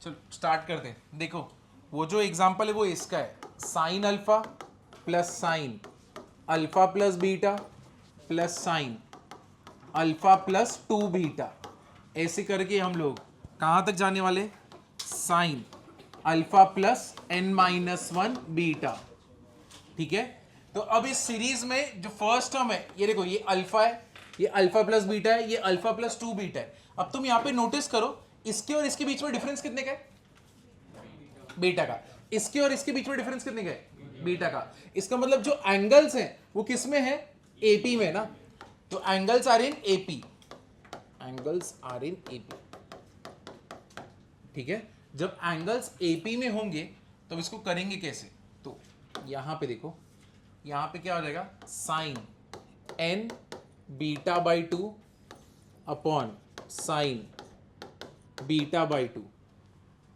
चलो स्टार्ट करते हैं। देखो वो जो एग्जांपल है वो इसका है, sign alpha plus sign alpha plus beta plus sign alpha plus 2 beta, ऐसे करके हम लोग कहां तक जाने वाले, sign alpha plus n minus 1 beta. ठीक है, तो अब इस सीरीज में जो फर्स्ट टर्म है ये देखो, ये अल्फा है, ये अल्फा प्लस बीटा है, ये अल्फा प्लस 2 बीटा है। अब तुम यहां पे नोटिस करो इसके और इसके बीच में डिफरेंस कितने का है, बीटा का। इसके और इसके बीच में डिफरेंस कितने का है, बीटा का। इसका मतलब जो एंगल्स हैं वो किस में है, एपी में ना। तो angles are in AP, angles are in AP. ठीक है, जब एंगल्स एपी में होंगे तो इसको करेंगे कैसे, तो यहां पे देखो, यहां पे क्या हो जाएगा, sine n beta by 2 upon sine beta by 2।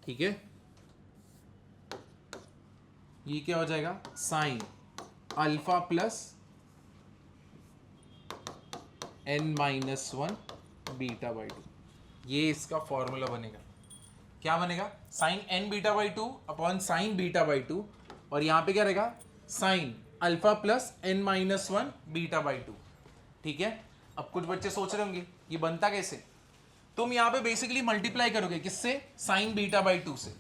ठीक है, ये क्या हो जाएगा, sine alpha plus n minus 1 beta by 2। ये इसका फॉर्मूला बनेगा। क्या बनेगा, sine n beta by 2 upon sine beta by 2, और यहां पे क्या रहेगा, sine alpha plus n minus 1 beta by 2। ठीक है, अब कुछ बच्चे सोच रहे होंगे ये बनता कैसे। तुम यहां पे बेसिकली मल्टीप्लाई करोगे किससे, साइन बीटा बाई 2 से।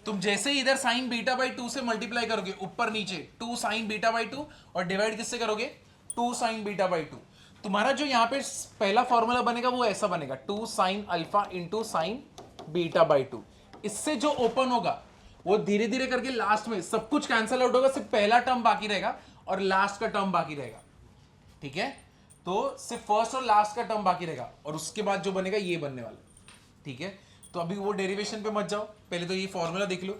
तुम जैसे ही इधर साइन बीटा बाई 2 से मल्टीप्लाई करोगे ऊपर नीचे 2 साइन बीटा बाई 2, और डिवाइड किससे करोगे, 2 साइन बीटा बाई 2। तुम्हारा जो यहाँ पे पहला फॉर्मूला बनेगा वो ऐसा बनेगा, 2 sine alpha into sine beta by 2। इससे जो ओपन होगा वो धीरे धीरे करके लास्ट में सब कुछ कैंसल आउट होगा, सिर्फ पहला टर्म बाकी रहेगा और लास्ट का टर्म बाकी रहेगा। ठीक है, तो सिर्फ फर्स्ट और लास्ट का टर्म बाकी रहेगा, और उसके बाद जो बनेगा ये बनने वाला। ठीक है, तो अभी वो डेरिवेशन पे मत जाओ, पहले तो ये फॉर्मूला देख लो।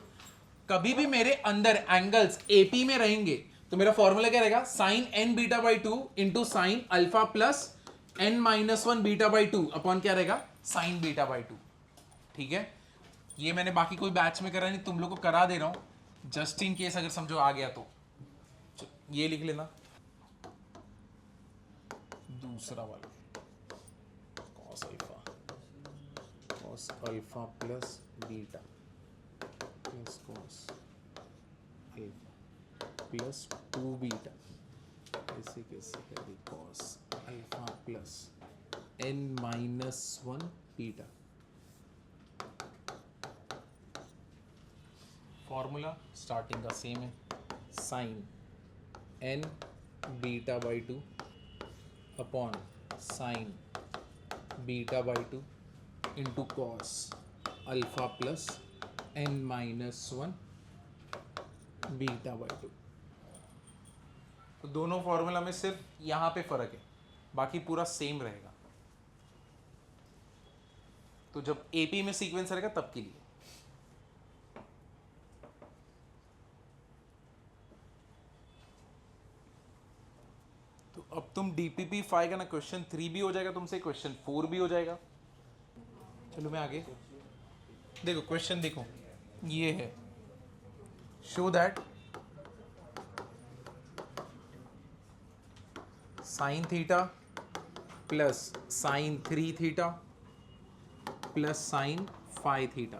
कभी भी मेरे अंदर एंगल्स एपी में रहेंगे तो मेरा फॉर्मूला क्या रहेगा, sine n beta by 2 into sine alpha plus n minus 1 beta by 2 upon क्या रहेगा, साइन बीटा बाई 2। ठीक है, ये मैंने बाकी कोई बैच में करा नहीं, तुम लोग को करा दे रहा हूं जस्ट इन केस अगर समझो आ गया तो। ये लिख लेना दूसरा वाला, cos alpha plus beta plus cos alpha plus 2 beta, ऐसे कैसे करें, cos alpha plus n minus 1 beta. Formula starting का सेम है, sine n beta by 2 upon sine beta by 2 into cos alpha plus n minus 1 beta by 2। तो दोनों formula में सिर्फ यहां पे फर्क है, बाकी पूरा सेम रहेगा। तो जब एपी में सीक्वेंस रहेगा तब के लिए। तो अब तुम डीपीपी 5 का ना क्वेश्चन 3 भी हो जाएगा तुमसे, क्वेश्चन 4 भी हो जाएगा। चलो मैं आगे देखो, क्वेश्चन देखो ये है, show that sine theta plus sign 3 theta plus sign 5 theta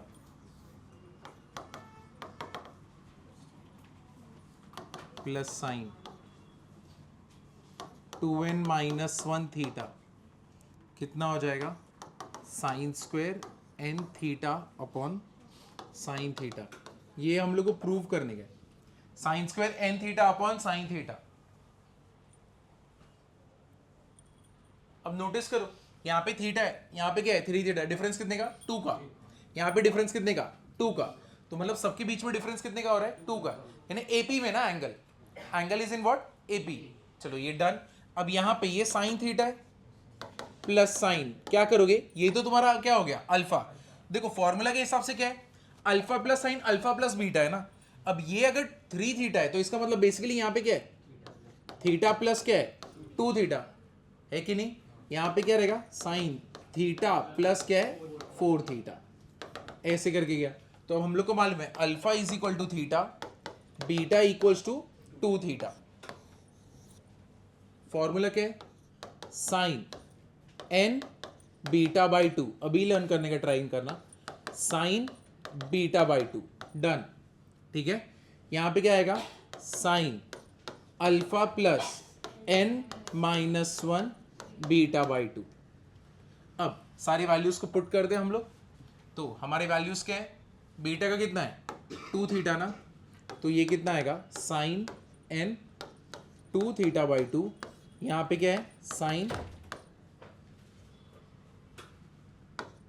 plus sign 2n minus 1 theta कितना हो जाएगा, sine square n theta upon sine theta. ये हम लोग को प्रूव करने का, sine square n theta upon sine theta. अब नोटिस करो यहाँ पे थीटा है, यहाँ पे क्या है, 3 थीटा, डिफरेंस कितने का, 2 का। यहाँ पे डिफरेंस कितने का, 2 का। तो मतलब सबके बीच में डिफरेंस कितने का हो रहा है, 2 का, यानी एपी में ना angle, angle is in what, AP. चलो ये डन। अब यहाँ पे ये साइन थीटा है प्लस साइन, क्या करोगे, ये तो तुम्हारा क्या हो गया, अल्फा। देखो फॉर्मूला के हिसाब से क्या है, alpha plus sign alpha plus beta है ना। अब ये अगर 3 थीटा है तो इसका मतलब बेसिकली यहाँ पे क्या है, थीटा प्लस क्या है, 2 थीटा है कि नहीं। यहाँ पे क्या रहेगा, साइन थीटा प्लस क्या है, 4 थीटा, ऐसे करके गया। तो अब हम लोग को मालूम है alpha is equal to theta, beta equals to 2 theta. Formula क्या है, साइन n बीटा बाई 2, अभी लर्न करने का ट्राई करना, sign beta by two, done. ठीक है, यहां पे क्या आएगा, sign alpha plus n minus one beta by two. अब सारी वैल्यूज को पुट कर दे हम लोग, तो हमारे वैल्यूज क्या है, बीटा का कितना है 2 थीटा ना, तो ये कितना आएगा sine n 2 theta by two, यहाँ पे क्या है sine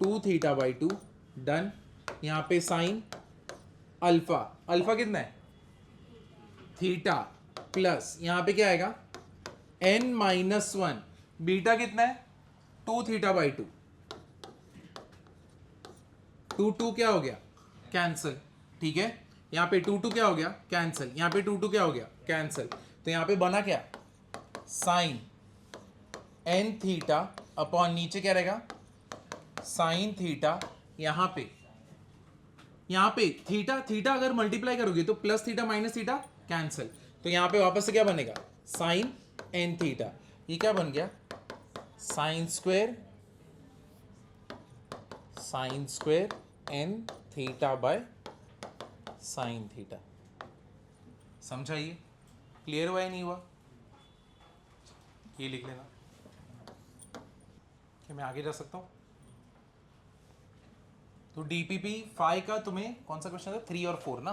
2 theta by two, done. यहाँ पे साइन अल्फा, अल्फा कितना है थीटा प्लस यहाँ पे क्या आएगा n माइनस वन, बीटा कितना है 2 थीटा बाई टू, 2 क्या हो गया कैंसिल। ठीक है, यहाँ पे 2 क्या हो गया कैंसिल, यहाँ पे 2 क्या हो गया कैंसिल, तो यहाँ पे बना क्या साइन n थीटा अपॉन नीचे क्या रहेगा साइन थीटा, यहाँ पे थीटा थीटा अगर मल्टीप्लाई करोगे तो plus theta minus theta cancel, तो यहाँ पे वापस से क्या बनेगा साइन n थीटा, ये क्या बन गया sine square n theta by sine theta. समझा, ये क्लियर हुआ या नहीं हुआ, ये लिख लेना। क्या मैं आगे जा सकता हूँ, तो डीपीपी 5 का तुम्हें कौन सा क्वेश्चन था 3 और 4 ना,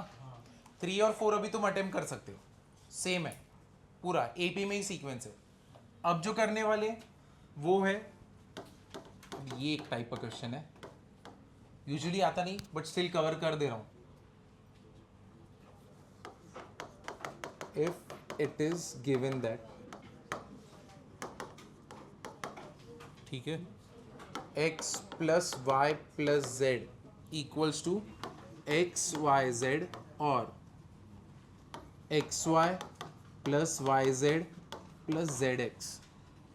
3 और 4 अभी तुम अटेम्प्ट कर सकते हो, सेम है पूरा एपी में ही सीक्वेंस है। अब जो करने वाले वो है, ये एक टाइप का क्वेश्चन है, यूजुअली आता नहीं बट स्टिल कवर कर दे रहा हूं। If it is given that, ठीक है, x plus Y plus Z equals to X Y Z और X Y plus Y Z plus Z X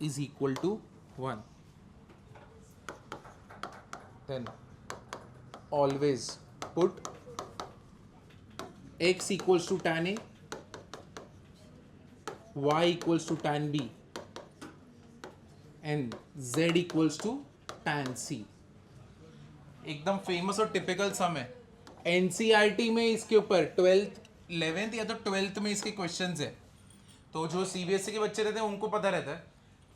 is equal to 1, then always put x equals to tan A, y equals to tan B and z equals to tan C। एकदम famous और typical सम है, NCERT में इसके ऊपर 12th 11th या तो 12th में इसके क्वेश्चंस है, तो जो सीबीएसई के बच्चे रहते हैं उनको पता रहता है,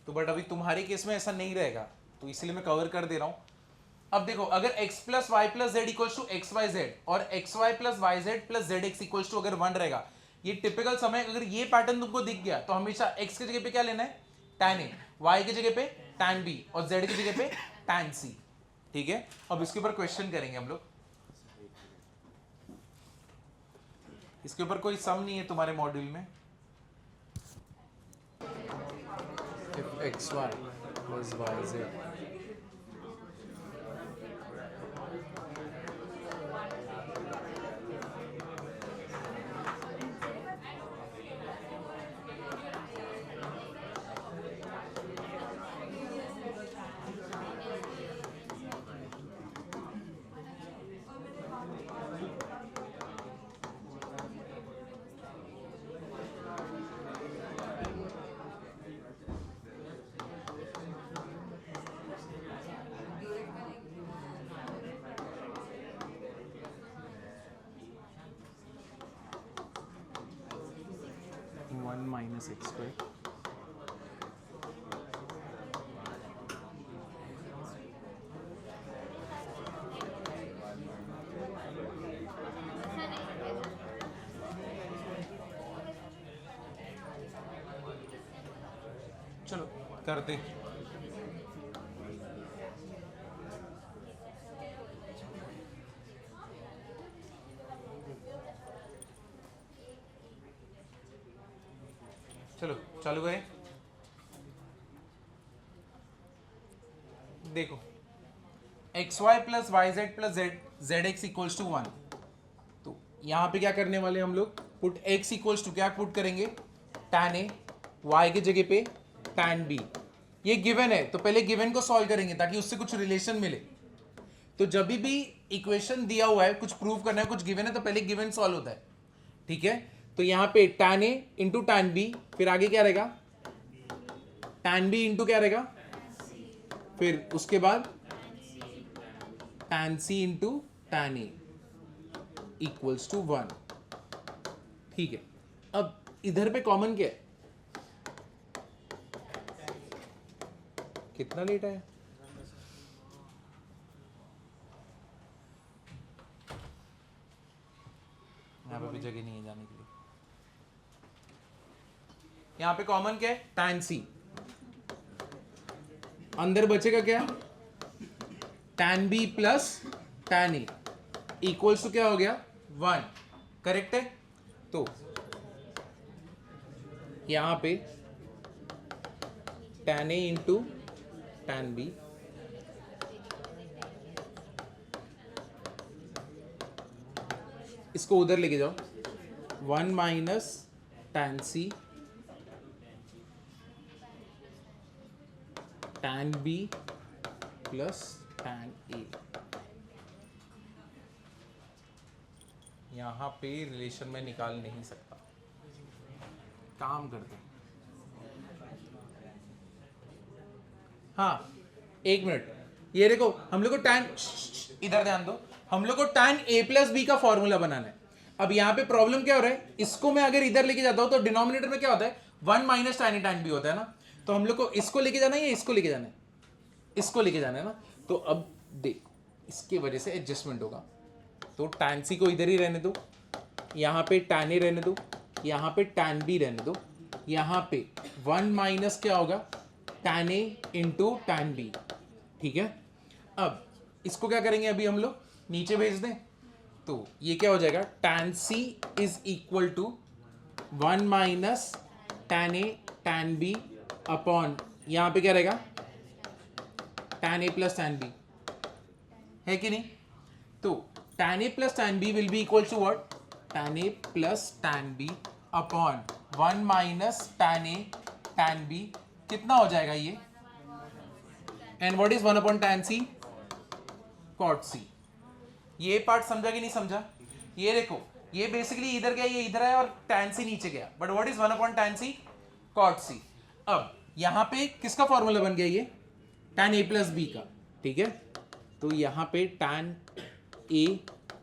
तो बट अभी तुम्हारे केस में ऐसा नहीं रहेगा, तो इसलिए मैं कवर कर दे रहा हूं। अब देखो, अगर x plus Y plus Z equals to X Y Z और X Y plus Y Z plus Z X equals to अगर 1 रहेगा, ये टिपिकल समय, अगर ये पैटर्न तुमको दिख गया तो हमेशा x की जगह पे क्या लेना है tan A, y की जगह पे tan B और z की जगह पे tan C। ठीक है, अब इसके ऊपर क्वेश्चन करेंगे हम लोग, इसके ऊपर कोई सम नहीं है तुम्हारे मॉड्यूल में। If xy plus yz one minus X square चलो करते, चलो चालू करें। देखो X Y plus Y Z plus Z X equals to 1, तो यहां पे क्या करने वाले हम लोग, पुट एक्स इक्वल्स टू क्या पुट करेंगे tan A, y की जगह पे tan B। ये गिवन है तो पहले गिवन को सॉल्व करेंगे ताकि उससे कुछ रिलेशन मिले, तो जब भी इक्वेशन दिया हुआ है कुछ प्रूव करना है कुछ गिवन है तो पहले गिवन सॉल्व होता है। ठीक है, तो यहां पे tan A into tan B, फिर आगे क्या रहेगा tan B इंटू क्या रहेगा, फिर उसके बाद tan C into tan A, equals to 1। ठीक है, अब इधर पे कॉमन क्या है? कितना लेट है? यहाँ पे भी जगह नहीं है जाने के लिए। यहाँ पे कॉमन क्या है? tan c। अंदर बचेगा क्या? tan b plus tan a equals to क्या हो गया? 1। करेक्ट है? तो यहां पे tan a into tan b इसको उधर लेके जाओ, 1 minus tan c tan b plus tan a। यहां पे रिलेशन में निकाल नहीं सकता, काम करते। हाँ, एक मिनट, ये देखो हम लोग को tan, इधर ध्यान दो, हम लोग को tan a प्लस बी का फॉर्मूला बनाना है। अब यहाँ पे प्रॉब्लम क्या हो रहा है, इसको मैं अगर इधर लेके जाता हूं तो डिनोमिनेटर में क्या होता है? 1 minus tan a tan b होता है ना। तो हम लोग को इसको लेके जाना है या इसको लेके जाना है? इसको लेके जाना है ना। तो अब देख, इसकी वजह से एडजस्टमेंट होगा। तो tan c को इधर ही रहने दो, यहाँ पे tan a रहने दो, यहाँ पे tan b रहने दो, यहाँ पे 1 माइनस क्या होगा? tan a into tan b। ठीक है, अब इसको क्या करेंगे? अभी हम लोग नीचे भेज दें तो ये क्या हो जाएगा? tan c is equal to 1 minus tan a tan b upon, यहाँ पे क्या रहेगा? tan a plus tan b, है कि नहीं? तो tan a plus tan b will be equal to what? tan a plus tan b upon 1 minus tan a tan b। कितना हो जाएगा ये? And what is 1 upon tan c? cot c। ये part समझा कि नहीं समझा? ये देखो, ये बेसिकली इधर गया, ये इधर आया और tan c नीचे गया, but what is 1 upon tan c? cot c। अब यहां पे किसका फॉर्मूला बन गया? ये tan a प्लस b का। ठीक है, तो यहां पे tan a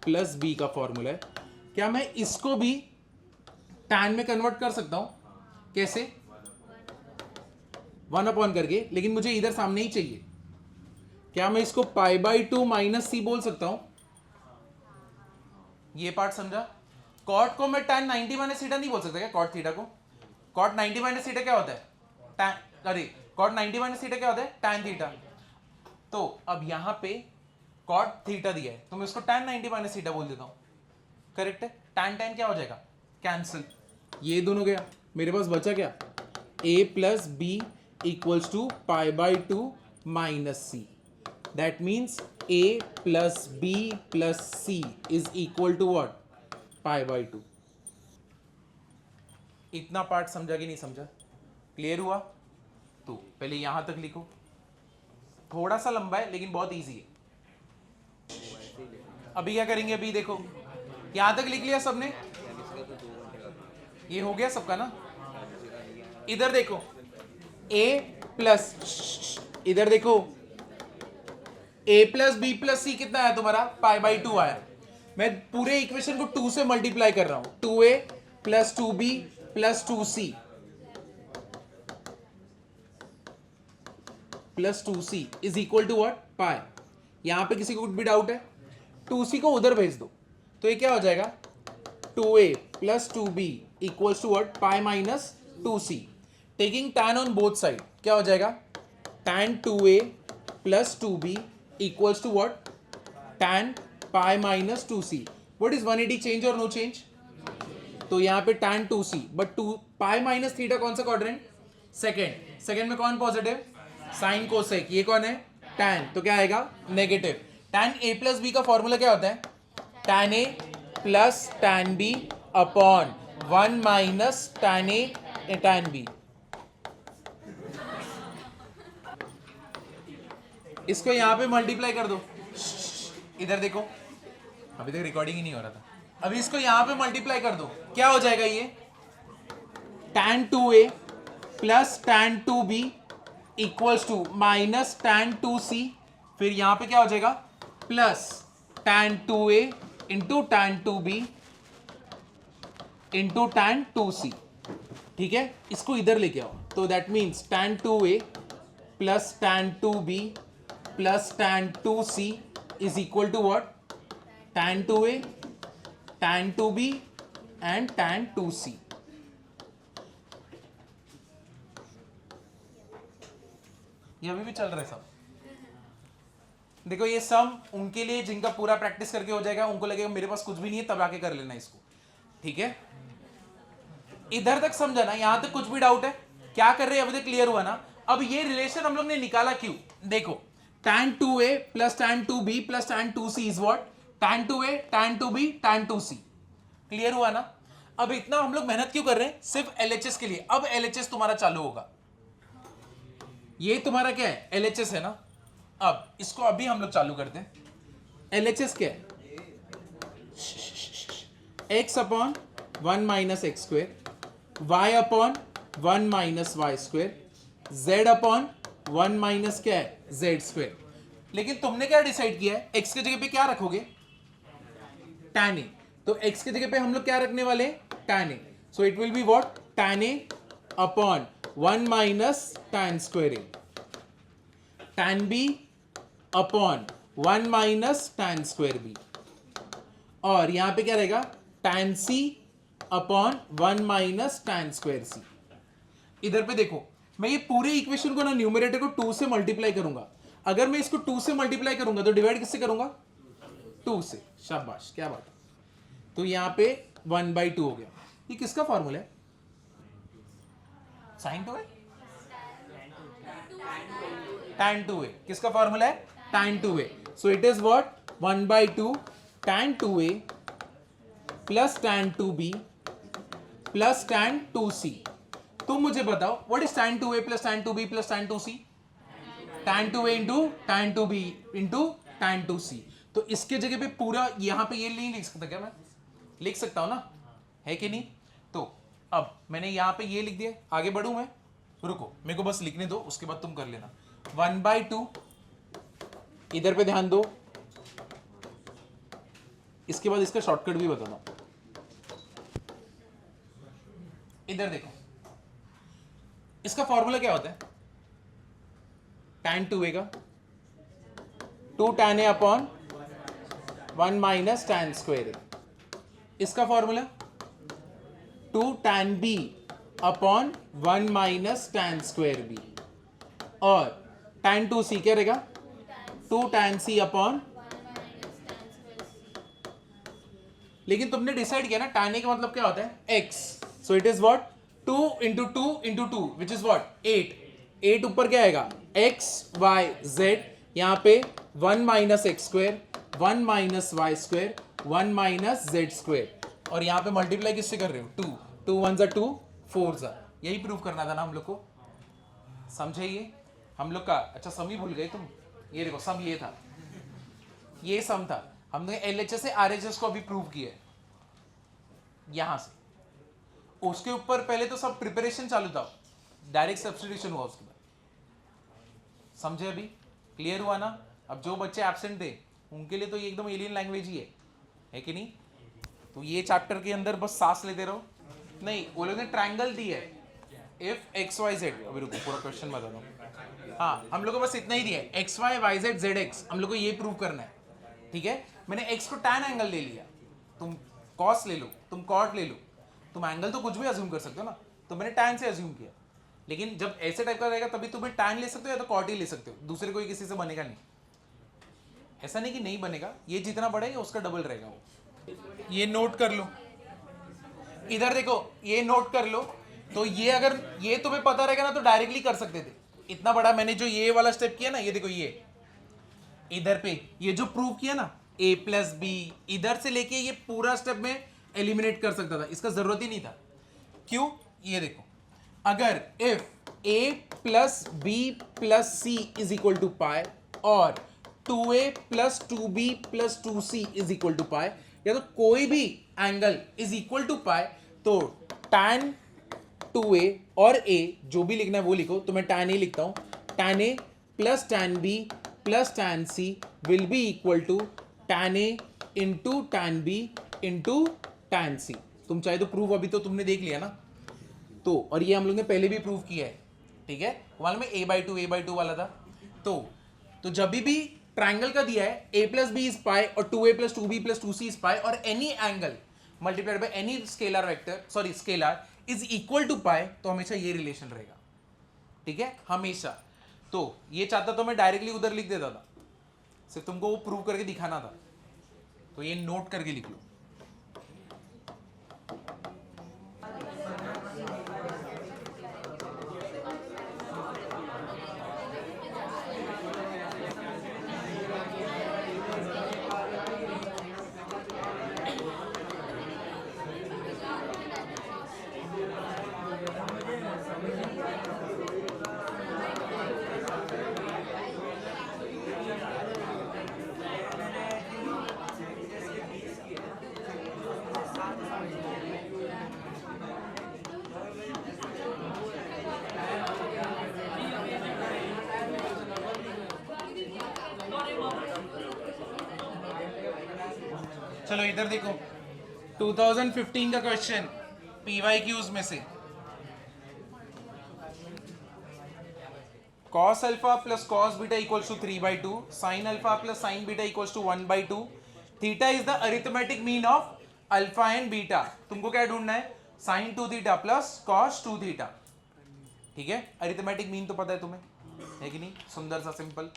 प्लस b का फॉर्मूला है। क्या मैं इसको भी tan में कन्वर्ट कर सकता हूं? कैसे? 1 अपॉन करके, लेकिन मुझे इधर सामने ही चाहिए। क्या मैं इसको पाई बाई 2 माइनस सी बोल सकता हूं? ये पार्ट समझा? कॉट को मैं tan 90 माइनस थीटा नहीं बोल सकता क्या? कॉट थीटा को कॉट 90 माइनस थीटा क्या होता है? tan, अरे कॉट 90 माइनस थीटा क्या होता है? tan theta. तो अब यहां पे कॉट थीटा दिया है तो मैं इसको tan 90 माइनस थीटा बोल देता हूं। करेक्ट है? tan tan क्या हो जाएगा? कैंसिल। ये दोनों गया, मेरे पास बचा क्या? a plus B equals to pi by 2 minus C. That means a plus B plus C is equal to what? Pi by 2। इतना पार्ट समझा कि नहीं समझा? क्लियर हुआ? तो पहले यहां तक लिखो, थोड़ा सा लंबा है लेकिन बहुत इजी है। अभी क्या करेंगे? अभी देखो, यहां तक लिख लिया सबने? ये हो गया सबका ना? इधर देखो, a प्लस, इधर देखो, a प्लस बी प्लस सी कितना आया तुम्हारा? पाई बाई 2 आया। मैं पूरे इक्वेशन को 2 से मल्टीप्लाई कर रहा हूं। 2a plus 2b plus 2c plus 2c is equal to what? Pi. यहां पे किसी को कुछ भी डाउट है? 2c को उधर भेज दो तो ये क्या हो जाएगा? 2a plus 2b equals to what? Pi minus 2c। Taking tan on both side क्या हो जाएगा? tan 2a plus 2b equals to what? tan पाई minus 2c। What is 180 change और नो चेंज? तो यहाँ पे tan 2c, but 2 pi minus theta कौन सा क्वाड्रेंट? सेकेंड। सेकेंड में कौन पॉजिटिव? Sign cosec. ये कौन है? tan। तो क्या आएगा? Negative. tan a plus b का फॉर्मूला क्या होता है? tan a plus tan b upon 1 minus tan a tan b। इसको यहां पे मल्टीप्लाई कर दो। इधर देखो, अभी तक रिकॉर्डिंग ही नहीं हो रहा था। अभी इसको यहां पे मल्टीप्लाई कर दो, क्या हो जाएगा? ये tan 2a plus tan 2b equals to minus tan 2c। फिर यहां पे क्या हो जाएगा? Plus tan 2a into tan 2b into tan 2c, ठीक है, इसको इधर लेके आओ, तो that means tan 2a plus tan 2b plus tan 2c is equal to what, tan 2a tan 2b and tan 2c। ये अभी भी चल रहा है सब। देखो ये सम उनके लिए जिनका पूरा प्रैक्टिस करके हो जाएगा, उनको लगेगा मेरे पास कुछ भी नहीं है, तब आके कर लेना इसको, ठीक है। इधर तक समझा ना, यहां तक कुछ भी डाउट है? क्या कर रहे हैं अभी तक क्लियर हुआ ना? अब ये रिलेशन हम लोग ने निकाला क्यों? देखो tan 2a plus tan 2b plus tan 2c is what, tan 2a tan 2b tan 2c। Clear हुआ ना? अब इतना हम लोग मेहनत क्यों कर रहे हैं? सिर्फ LHS के लिए। अब LHS तुम्हारा चालू होगा, ये तुम्हारा क्या है? LHS है ना। अब इसको अभी हम लोग चालू करते हैं। LHS क्या है? x upon 1 minus X square, y upon 1 minus Y square, z upon 1 minus क्या है? z square. लेकिन तुमने क्या डिसाइड किया है? x की जगह पे क्या रखोगे? tan a। तो x की जगह पे हम लोग क्या रखने वाले हैं? tan a। So it will be what? tan a upon 1 minus tan square a, tan b upon 1 minus tan square b, और यहां पे क्या रहेगा? tan c upon 1 minus tan square c। इधर पे देखो, मैं ये पूरे इक्वेशन को ना न्यूमरेटर को 2 से मल्टीप्लाई करूंगा। अगर मैं इसको 2 से मल्टीप्लाई करूंगा तो डिवाइड किससे करूंगा? 2 से। शाबाश, क्या बात है। तो यहां पे 1/2 हो गया। ये किसका फॉर्मूला है? साइन 2a, tan 2a किसका फॉर्मूला है? tan 2a। So it is what? 1/2 tan 2a plus tan 2b plus tan 2c। तुम मुझे बताओ what is tan 2a plus tan 2b plus tan 2c? tan 2a into tan 2b into tan 2c। तो इसके जगह पे पूरा यहां पे ये नहीं लिख सकता क्या? मैं लिख सकता हूं ना, है कि नहीं? तो अब मैंने यहां पे ये लिख दिया। आगे बढ़ूं मैं? रुको, मेरे को बस लिखने दो, उसके बाद तुम कर लेना। 1/2, इधर पे ध्यान दो, इसके बाद इसका शॉर्टकट भी बता दो। इधर देखो, इसका फॉर्मूला क्या होता है? tan 2a का 2 tan a upon 1 minus tan square a। इसका formula 2 tan b upon 1 minus tan square b, और tan 2c क्या रहेगा? 2 tan c अपॉन, लेकिन तुमने डिसाइड किया ना tan a का मतलब क्या होता है? x। So it is what? 2 into 2 into 2 which is what? 8। 8 ऊपर क्या आएगा? x y z, यहां पे 1 minus X square, 1 minus Y square, 1 minus Z square, और यहां पे मल्टीप्लाई किससे कर रहे हो? 2। 2 1 जा 2, 4 जा। यही प्रूव करना था ना हम लोग को, समझे? ये हम लोग का अच्छा सम ही भूल गए तुम। ये देखो सम ये था, ये सम था। हमने LHS से RHS को अभी प्रूव किया है यहां से। उसके ऊपर पहले तो सब प्रिपरेशन चालू था, डायरेक्ट सब्स्टिट्यूशन हुआ उसके बाद। समझे? अभी क्लियर हुआ ना? अब जो बच्चे एब्सेंट थे उनके लिए तो ये एकदम एलियन लैंग्वेज ही है कि नहीं? तो ये चैप्टर के अंदर बस सांस लेते रहो। नहीं, वो लोग ने ट्रायंगल दी है, इफ एक्स वाई जेड। अभी रुको, पूरा क्वेश्चन बता दो। हाँ, हम लोग को बस इतना ही दिया है, x y y z z x. हम लोग को ये प्रूव करना है, ठीक है। मैंने एक्स को टैन एंगल ले लिया, तुम कॉस ले लो, तुम कॉट ले लो, तुम एंगल तो कुछ भी अज्यूम कर सकते हो ना। तो मैंने टैन से अज्यूम किया, लेकिन जब ऐसे टाइप का रहेगा तभी तुम्हें टैन ले सकते हो या तो कॉट ही ले सकते हो। दूसरे कोई किसी से बनेगा नहीं, ऐसा नहीं कि नहीं बनेगा। ये जितना बढ़ेगा उसका डबल रहेगा वो। ये नोट कर लो, इधर देखो, ये नोट कर लो। तो ये अगर ये तुम्हें पता रहेगा ना तो डायरेक्टली कर सकते थे। इतना बड़ा मैंने जो ये वाला स्टेप किया ना, ये देखो, ये इधर पे ये जो प्रूव किया ना a प्लस बी, इधर से लेके ये पूरा स्टेप में एलिमिनेट कर सकता था, इसका जरूरत ही नहीं था। क्यों? ये देखो, अगर if a plus B plus C is equal to pi और 2a plus 2b plus 2c is equal to pi, या तो कोई भी angle is equal to pi, तो tan 2a और a जो भी लिखना है वो लिखो। तो मैं tan a लिखता हूं, tan a plus tan b plus tan c will be equal to tan a into tan B into tan C. तुम चाहे तो प्रूव अभी तो तुमने देख लिया ना, तो और ये हम लोग ने पहले भी प्रूव किया है, ठीक है। मालूम है a/2 वाला था। तो जब भी ट्राइंगल का दिया है a plus B is pi और 2a plus 2b plus 2c is pi और any angle multiplied by any scalar vector sorry scalar is equal to pi, तो हमेशा ये रिलेशन रहेगा, ठीक है, हमेशा। तो ये चाहता तो मैं डायरेक्टली उधर लिख देता था, सिर्फ तुमको वो प्रूव करके दिखाना था, तो ये नोट करके लिख लो। चलो इधर देखो 2015 का क्वेश्चन PYQs में से, cos alpha plus cos beta equals to 3/2, sin alpha plus sin beta equals to 1/2, theta is the arithmetic mean of alpha and beta. तुमको क्या ढूंढना है, sin 2 theta plus cos 2 theta, ठीक है। अरिथमेटिक मीन तो पता है तुम्हें, है कि नहीं, सुंदर सा simple.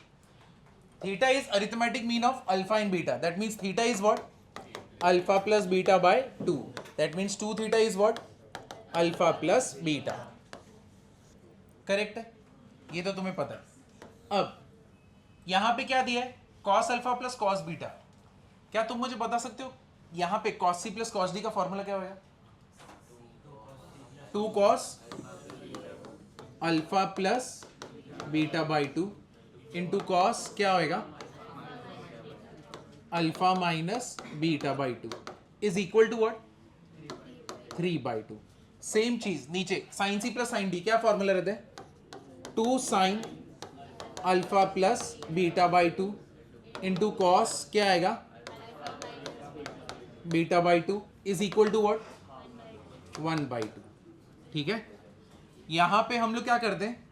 Theta is arithmetic mean of alpha and beta, that means theta is what, alpha plus beta by 2, that means 2 theta is what, alpha plus beta, correct है, ये तो तुम्हें पता है। अब यहां पे क्या दिया है, cos alpha plus cos beta. क्या तुम मुझे बता सकते हो यहां पे cos c plus cos d का फॉर्मूला क्या होगा, 2 cos alpha plus beta by 2 into cos क्या होएगा, alpha minus beta by 2 is equal to what, 3/2। Same चीज नीचे sine c plus sine d, क्या फॉर्मूला रहता है, 2 sine alpha plus beta by 2 into cos क्या आएगा, beta by 2 is equal to what, 1/2, ठीक है। यहां पे हम लोग क्या करते हैं,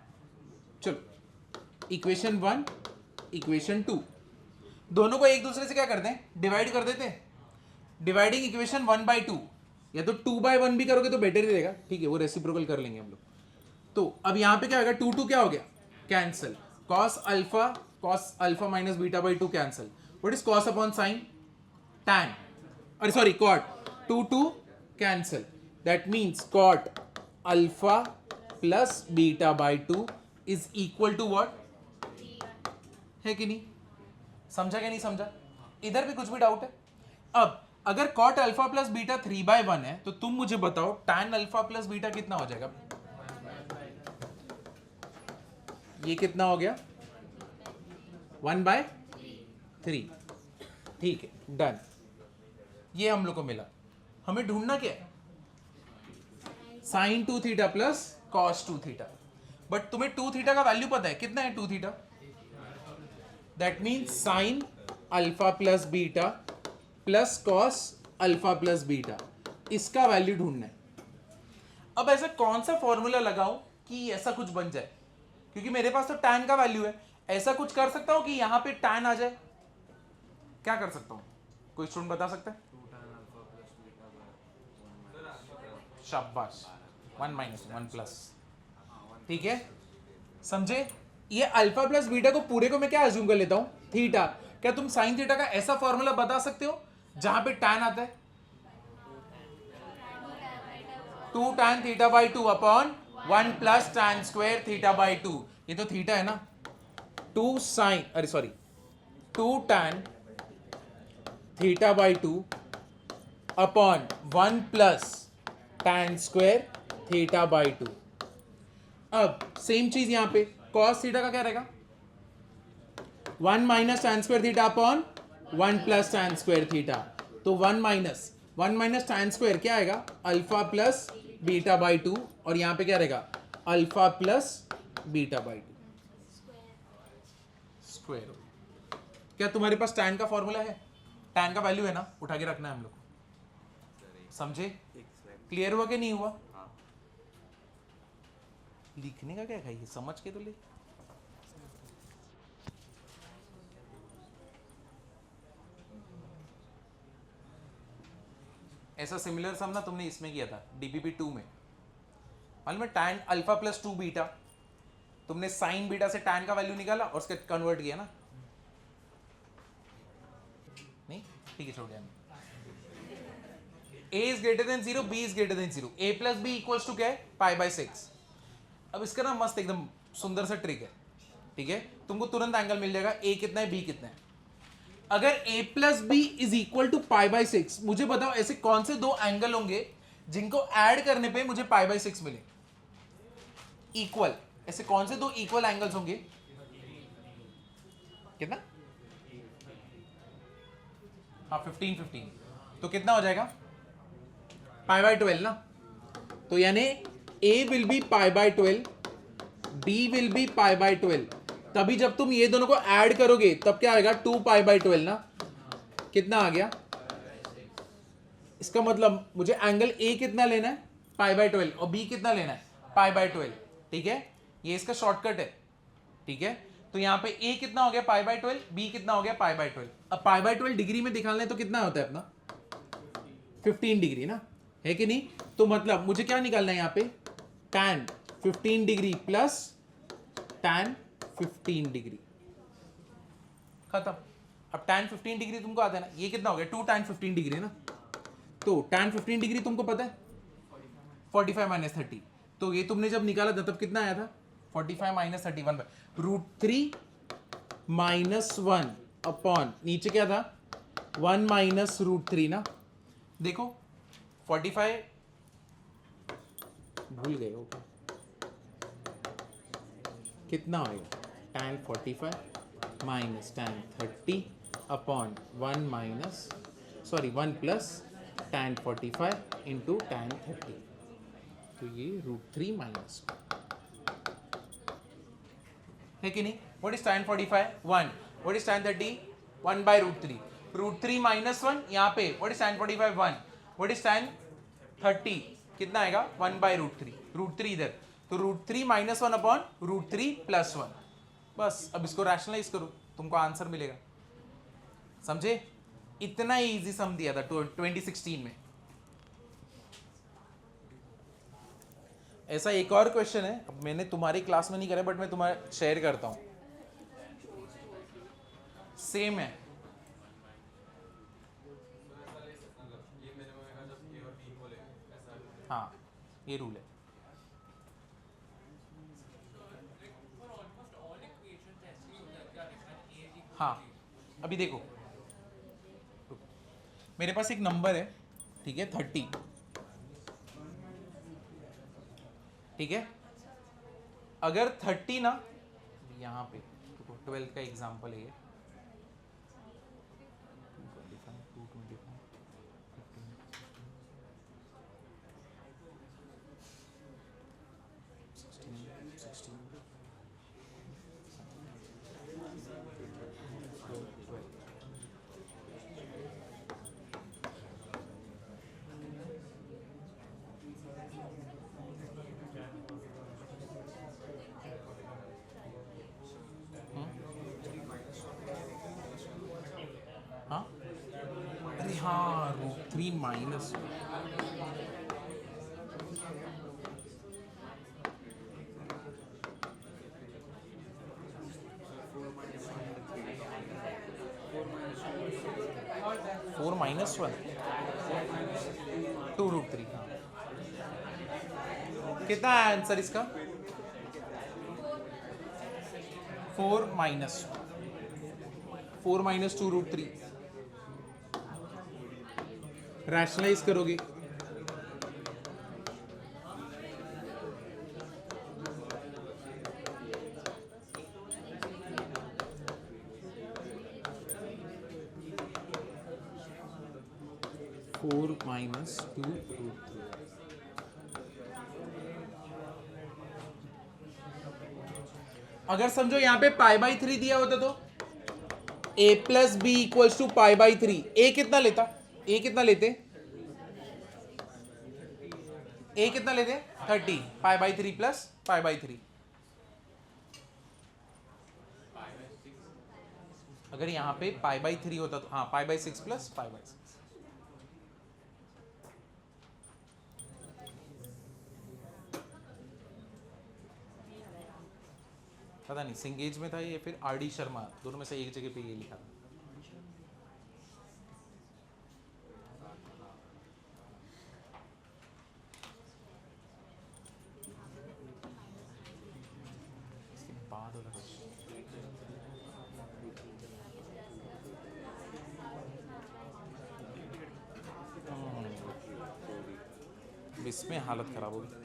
चलो इक्वेशन 1 इक्वेशन 2 दोनों को एक दूसरे से क्या करते हैं, डिवाइड कर देते हैं। डिवाइडिंग इक्वेशन 1/2, या तो 2/1 भी करोगे तो बेटर ही रहेगा, ठीक है, वो रेसिप्रोकल कर लेंगे हम लोग। तो अब यहां पे क्या होगा, 2 क्या हो गया, cancel, cos alpha minus beta by 2 cancel, what is cos upon sine, tan, अरे sorry cot, 2 cancel, that means cot alpha plus beta by 2 is equal to what, है कि नहीं, समझा क्या नहीं समझा, इधर भी कुछ भी डाउट है। अब अगर cot अल्फा प्लस बीटा 3/1 है, तो तुम मुझे बताओ tan अल्फा प्लस बीटा कितना हो जाएगा, ये कितना हो गया, 1/3, ठीक है, डन। ये हम लोग को मिला। हमें ढूंढना क्या है, sin 2 theta plus cos 2 theta, but तुम्हें 2 थीटा का वैल्यू पता है, कितना है 2 theta, that means sign alpha plus beta plus cos alpha plus beta, इसका वैल्यू ढूंढना है। अब ऐसा कौन सा फॉर्मूला लगाऊं कि ऐसा कुछ बन जाए, क्योंकि मेरे पास तो tan का वैल्यू है, ऐसा कुछ कर सकता हूं कि यहां पे tan आ जाए, क्या कर सकता हूं, कोई स्टूडेंट बता सकता है, शाबाश, 1 माइनस 1 प्लस, ठीक है, समझे। ये अल्फा प्लस बीटा को पूरे को मैं क्या अज्यूम कर लेता हूं, थीटा। क्या तुम साइन थीटा का ऐसा फॉर्मूला बता सकते हो जहां पे tan आता है, 2 tan theta by 2 upon 1 plus tan square theta by 2, ये तो थीटा है ना, 2 साइन, अरे sorry 2 tan theta by 2 upon 1 plus tan square theta by 2। अब सेम चीज यहां पे cos थीटा का क्या रहेगा, 1 minus tan square theta upon 1 plus tan square theta, तो 1 माइनस tan स्क्वायर क्या आएगा, अल्फा प्लस बीटा बाई 2, और यहां पे क्या रहेगा, alpha plus beta by 2 square. क्या तुम्हारे पास tan का फॉर्मूला है, टैन का वैल्यू है ना, उठा के रखना है हम लोग को, समझे? क्लियर हुआ कि नहीं हुआ? लिखने का क्या है, ये समझ के तो ले। ऐसा सिमिलर सम ना तुमने इसमें किया था डीपीपी 2 में, मालूम है? टैन अल्फा प्लस 2 बीटा, तुमने साइन बीटा से टैन का वैल्यू निकाला और उसके कन्वर्ट किया ना, नहीं? ठीक है, छोड़ दिया। a is greater than 0, b is greater than 0, a plus B equals to क्या है? π/6। अब इसका ना मस्त एकदम सुंदर सा ट्रिक है, ठीक है? तुमको तुरंत एंगल मिल जाएगा a कितना है, b कितना है। अगर a plus B is equal to π/6, मुझे बताओ ऐसे कौन से दो एंगल होंगे जिनको ऐड करने पे मुझे π/6 मिले इक्वल? ऐसे कौन से दो इक्वल एंगल्स होंगे? कितना? हाँ, 15 तो कितना हो जाएगा? π/12 ना। तो यानी a will be π/12, b will be π/12। तभी जब तुम ये दोनों को ऐड करोगे तब क्या आएगा? 2π/12 ना। कितना आ गया? इसका मतलब मुझे एंगल a कितना लेना है? π/12, और b कितना लेना है? π/12, ठीक है? ये इसका शॉर्टकट है, ठीक है? तो यहाँ पे a कितना हो गया? π/12, b कितना हो गया? π/12। अब π/12 डिग्री में दिखाना है तो कितना होता है अपना? 15 डिग्री ना, है कि नहीं? तो मतलब मुझे क्या निकालना है यहाँ पे? tan 15 degree plus tan 15 degree, खत्म। अब tan 15 डिग्री तुमको आता है ना, ये कितना हो गया? 2 tan 15 डिग्री ना। तो tan 15 डिग्री तुमको पता है 45 माइनस 30, तो ये तुमने जब निकाला था तब कितना आया था? 45 माइनस 31 √3 माइनस 1 अपॉन नीचे क्या था? 1 माइनस √3 ना। देखो 45 भूल गए हो क्या? कितना होगा? tan 45 minus tan 30 upon 1 plus tan 45 into tan 30, तो ये √3 माइनस है कि नहीं? What is tan 45? 1। What is tan 30? 1/√3। √3 minus 1 यहाँ पे। What is tan 45? 1। What is tan 30? कितना आएगा? 1/√3। √3 इधर, तो √3 माइनस 1 अपॉन √3 प्लस 1। बस अब इसको रैशनलाइज करो, तुमको आंसर मिलेगा। समझे? इतना ही इजी सम दिया था 2016 में। ऐसा एक और क्वेश्चन है, अब मैंने तुम्हारी क्लास में नहीं करा बट मैं तुम्हारे शेयर करता हूं, सेम है। हाँ, ये रूल है। हाँ, अभी देखो मेरे पास एक नंबर है, ठीक है? 30, ठीक है? अगर 30 ना, यहाँ पे 12 का एग्जाम्पल है ये, 3 माइनस, फोर माइनस 1 2√3। हाँ, कितना है आंसर इसका? 4 माइनस 2√3। रैशनलाइज करोगे फोर माइनस 2√3। अगर समझो यहाँ पे π/3 दिया होता तो A plus B equals to pi by 3। A कितना लेता, ए कितना लेते, ए कितना लेते 30, pi by 3 plus pi by 3। अगर यहाँ पे पाई बाई 3 होता तो हाँ pi by 6 plus pi by 6। पता नहीं सिंगेज में था ये फिर आर डी शर्मा, दोनों में से एक जगह पे ये लिखा था। इसके बाद वाला इसमें हालत खराब होगी।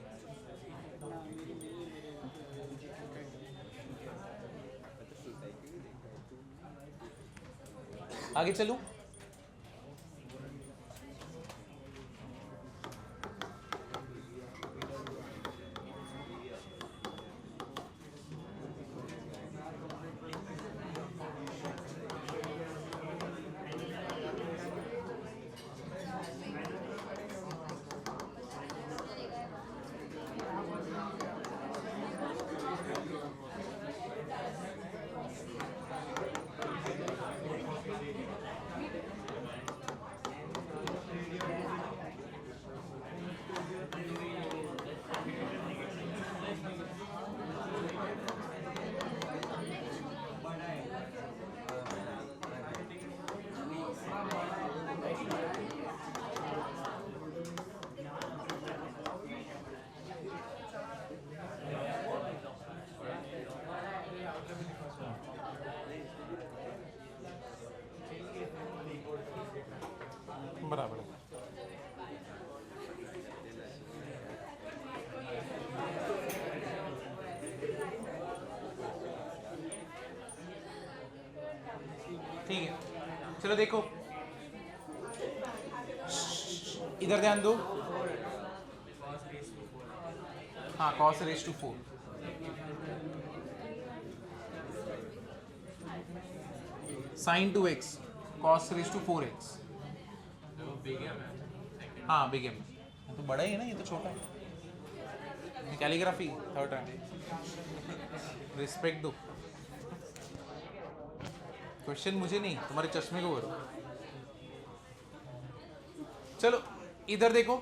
आगे चलूं, बराबर है। ठीक है, चलो देखो इधर ध्यान दो। हाँ cos raise to 4, sin 2x cos raise to 4x। हाँ बिग एम तो बड़ा ही है ना, ये तो छोटा है। कैलीग्राफी थर्ड टाइम, रिस्पेक्ट दो। क्वेश्चन मुझे नहीं, तुम्हारे चश्मे को करो। चलो इधर देखो,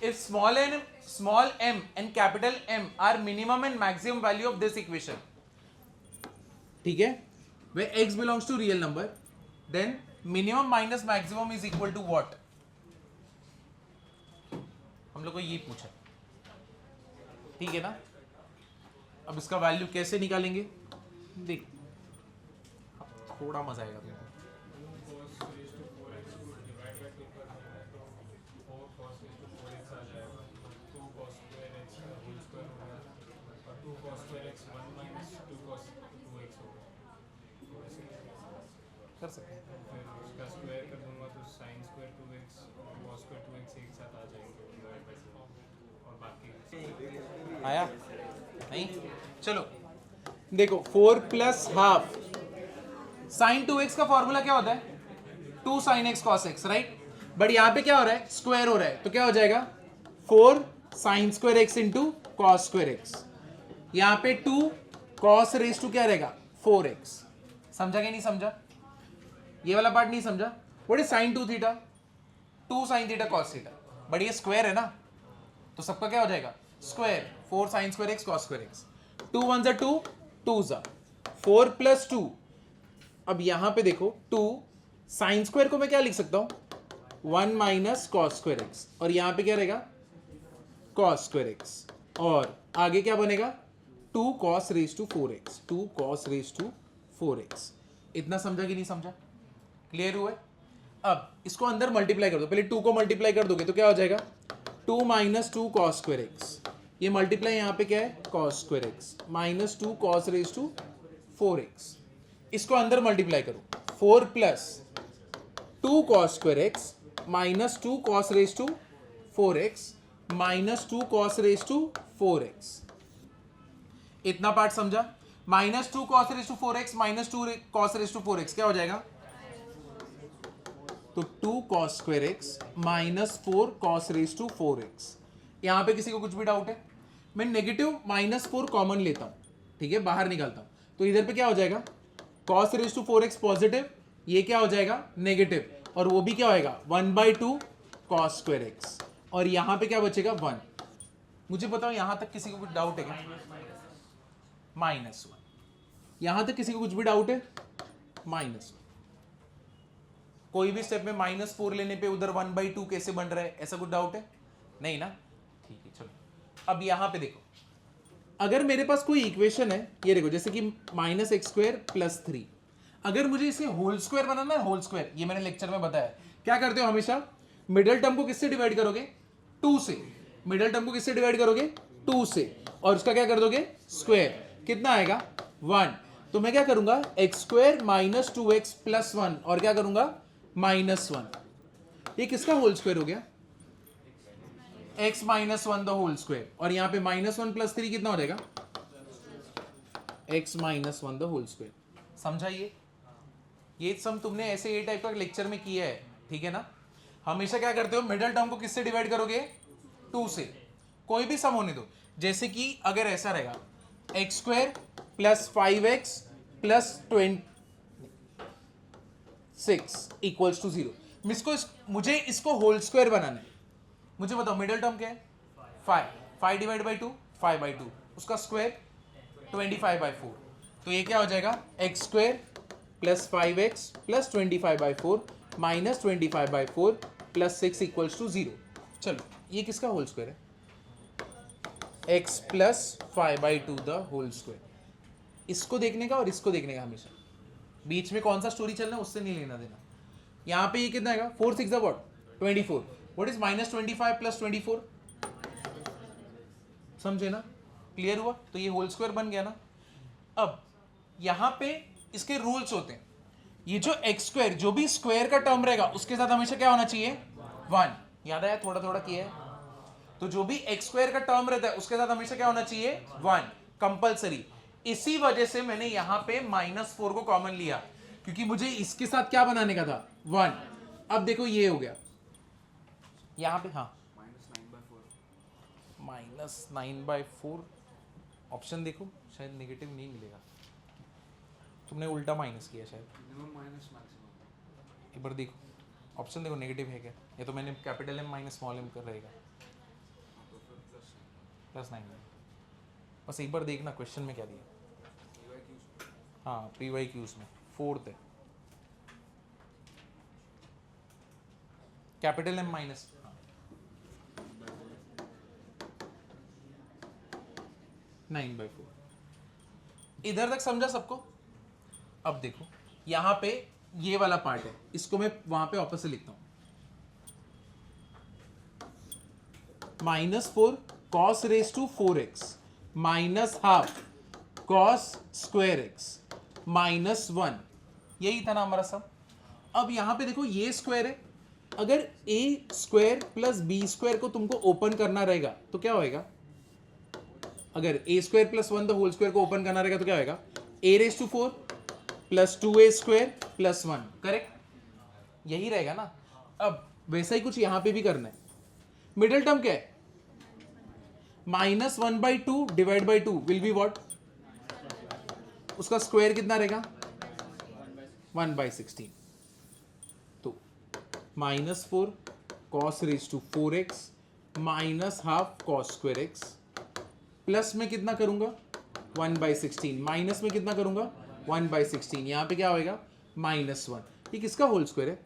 if small m and capital M are minimum and maximum value of this equation, ठीक है, where x belongs to real number, then minimum minus maximum is equal to what? हम लोग को ये पूछा, ठीक है ना। अब इसका वैल्यू कैसे निकालेंगे, देख थोड़ा मजा आएगा तुमको। कर सकते हैं, उसका स्क्वायर कर दूंगा तो sin स्क्वायर 2x और cos स्क्वायर 2x एक साथ आ जाएंगे और बाकी आया नहीं। चलो देखो 4 प्लस हाफ, sin 2x का फॉर्मूला क्या होता है 2 sin x cos x, right. But यहाँ पे क्या हो रहा है, स्क्वायर हो रहा है, तो क्या हो जाएगा 4 sin square x into cos square x। यहाँ पे 2 cos रेज टू क्या रहेगा 4x। समझा कि नहीं समझा, ये वाला पार्ट नहीं समझा। What is sin 2 theta, 2 sin theta cos theta, but ये स्क्वायर है ना, तो सबका क्या हो जाएगा square, 4 sin square x cos square x। 2 1 जा 2, 2 जा 4 प्लस 2। अब यहां पे देखो 2 sin स्क्वायर को मैं क्या लिख सकता हूं 1 माइनस cos स्क्वायर x, और यहां पे क्या रहेगा cos स्क्वायर x, और आगे क्या बनेगा 2 cos raise to 4x, 2 cos raise to 4x। इतना समझा कि नहीं समझा, क्लियर हुआ है। अब इसको अंदर मल्टीप्लाई कर दो, पहले 2 को मल्टीप्लाई कर दोगे तो क्या हो जाएगा 2 माइनस 2 cos स्क्वायर एक्स, ये मल्टीप्लाई यहाँ पे क्या है cos square x minus 2 cos raise to 4x। इसको अंदर मल्टीप्लाई करो 4 plus 2 cos square x minus 2 cos raise to 4x minus 2 cos raise to 4x। इतना पार्ट समझा। -2 cos raise to 4x -2 cos raise to 4x क्या हो जाएगा? तो 2 cos square x -4 cos raise to 4x। यहां पे किसी को कुछ भी डाउट है? मैं नेगेटिव -4 कॉमन लेता हूं, ठीक है, बाहर निकालता हूं, तो इधर पे क्या हो जाएगा? cos raise to 4x positive, ये क्या हो जाएगा? नेगेटिव, और वो भी क्या होएगा? 1/2 cos square x, और यहां पे क्या बचेगा? 1। मुझे बताओ यहां तक किसी को कुछ डाउट है क्या? -1। यहां तक किसी को कुछ भी डाउट है? -1। कोई भी स्टेप में -4 लेने पे उधर 1/2 कैसे बन रहा है, ऐसा कुछ डाउट है? नहीं ना? ठीक है, चलो अब यहां पे देखो, अगर मेरे पास कोई इक्वेशन है, ये देखो, जैसे कि -x² + 3, अगर मुझे इसे होल स्क्वायर बनाना है, होल स्क्वायर, ये मैंने लेक्चर में बताया, क्या करते हो हमेशा? मिडिल टर्म को किससे डिवाइड करोगे? 2 से। मिडिल टर्म को किससे डिवाइड करोगे? 2 से, और उसका क्या कर दोगे? स्क्वायर। कितना आएगा? 1। तो मैं क्या करूंगा? x² - 2x + 1, और क्या करूंगा? -1। ये किसका होल स्क्वायर हो गया? x - 1 द होल स्क्वायर, और यहां पे -1 + 3 कितना हो जाएगा? x - 1 the whole square. समझा? ये सम तुमने ऐसे ए टाइप का लेक्चर में किया है, ठीक है ना? हमेशा क्या करते हो? मिडिल टर्म को किससे डिवाइड करोगे? 2 से। कोई भी सम होने दो, जैसे कि अगर ऐसा रहेगा x² + 5x + 26 = 0। मुझे इसको होल स्क्वायर बनाना है। मुझे बताओ मिडिल टर्म क्या है? 5। 5 डिवाइड बाई 2 5/2, उसका स्क्वायर 25/4। तो ये क्या हो जाएगा? x² + 5x + 25/4 - 25/4 + 6 = 0। चलो ये किसका होल स्क्वायर है? x + 5/2 the whole square. इसको देखने का और इसको देखने का, हमेशा बीच में कौन सा स्टोरी चल रहा है उससे नहीं लेना देना। यहाँ पे ये कितना आएगा? 4 6 व्हाट? 24। What is -25 + 24? समझे ना? क्लियर हुआ? तो ये होल स्क्वायर बन गया ना। अब यहां पे इसके रूल्स होते हैं। ये जो x², जो भी स्क्वायर का टर्म रहेगा उसके साथ हमेशा क्या होना चाहिए? 1। याद आया? थोड़ा थोड़ा किया है। तो जो भी x² का टर्म रहता है उसके साथ हमेशा क्या होना चाहिए? 1 कंपलसरी। इसी वजह से मैंने यहां पे -4 को कॉमन लिया, क्योंकि मुझे इसके साथ क्या बनाने का था? 1। अब देखो ये हो गया यहां पे, हाँ -9/4 ऑप्शन देखो, शायद नेगेटिव नहीं मिलेगा, तुमने उल्टा माइनस किया शायद। एक बार देखो ऑप्शन, देखो नेगेटिव है क्या? या तो मैंने कैपिटल M - स्मॉल m कर रहेगा +9। बस एक बार देखना क्वेश्चन में क्या दिया। हाँ PYQs में 4th है, कैपिटल M माइनस। हाँ 9/4। इधर तक समझा सबको? अब देखो यहां पे ये वाला पार्ट है, इसको मैं वहां पे वापस से लिखता हूं। -4 cos raise to 4x -½ cos square x -1, यही था ना हमारा सब। अब यहां पे देखो ये स्क्वायर है, अगर a² + b² को तुमको ओपन करना रहेगा तो क्या होएगा? अगर a² + 1 द होल स्क्वायर को ओपन करना रहेगा तो क्या होएगा? a⁴ + 2a² + 1, correct? यही रहेगा ना। अब वैसा ही कुछ यहां पे भी करना है। मिडिल टर्म क्या है? -1/2 divide by 2 will be what? उसका स्क्वायर कितना रहेगा? 1/16। तो -4 cos raise to 4x -½ cos square x, plus में कितना करूंगा? 1/16, माइनस में कितना करूंगा? 1/16। यहां पे क्या होएगा? -1। ये किसका होल स्क्वायर है?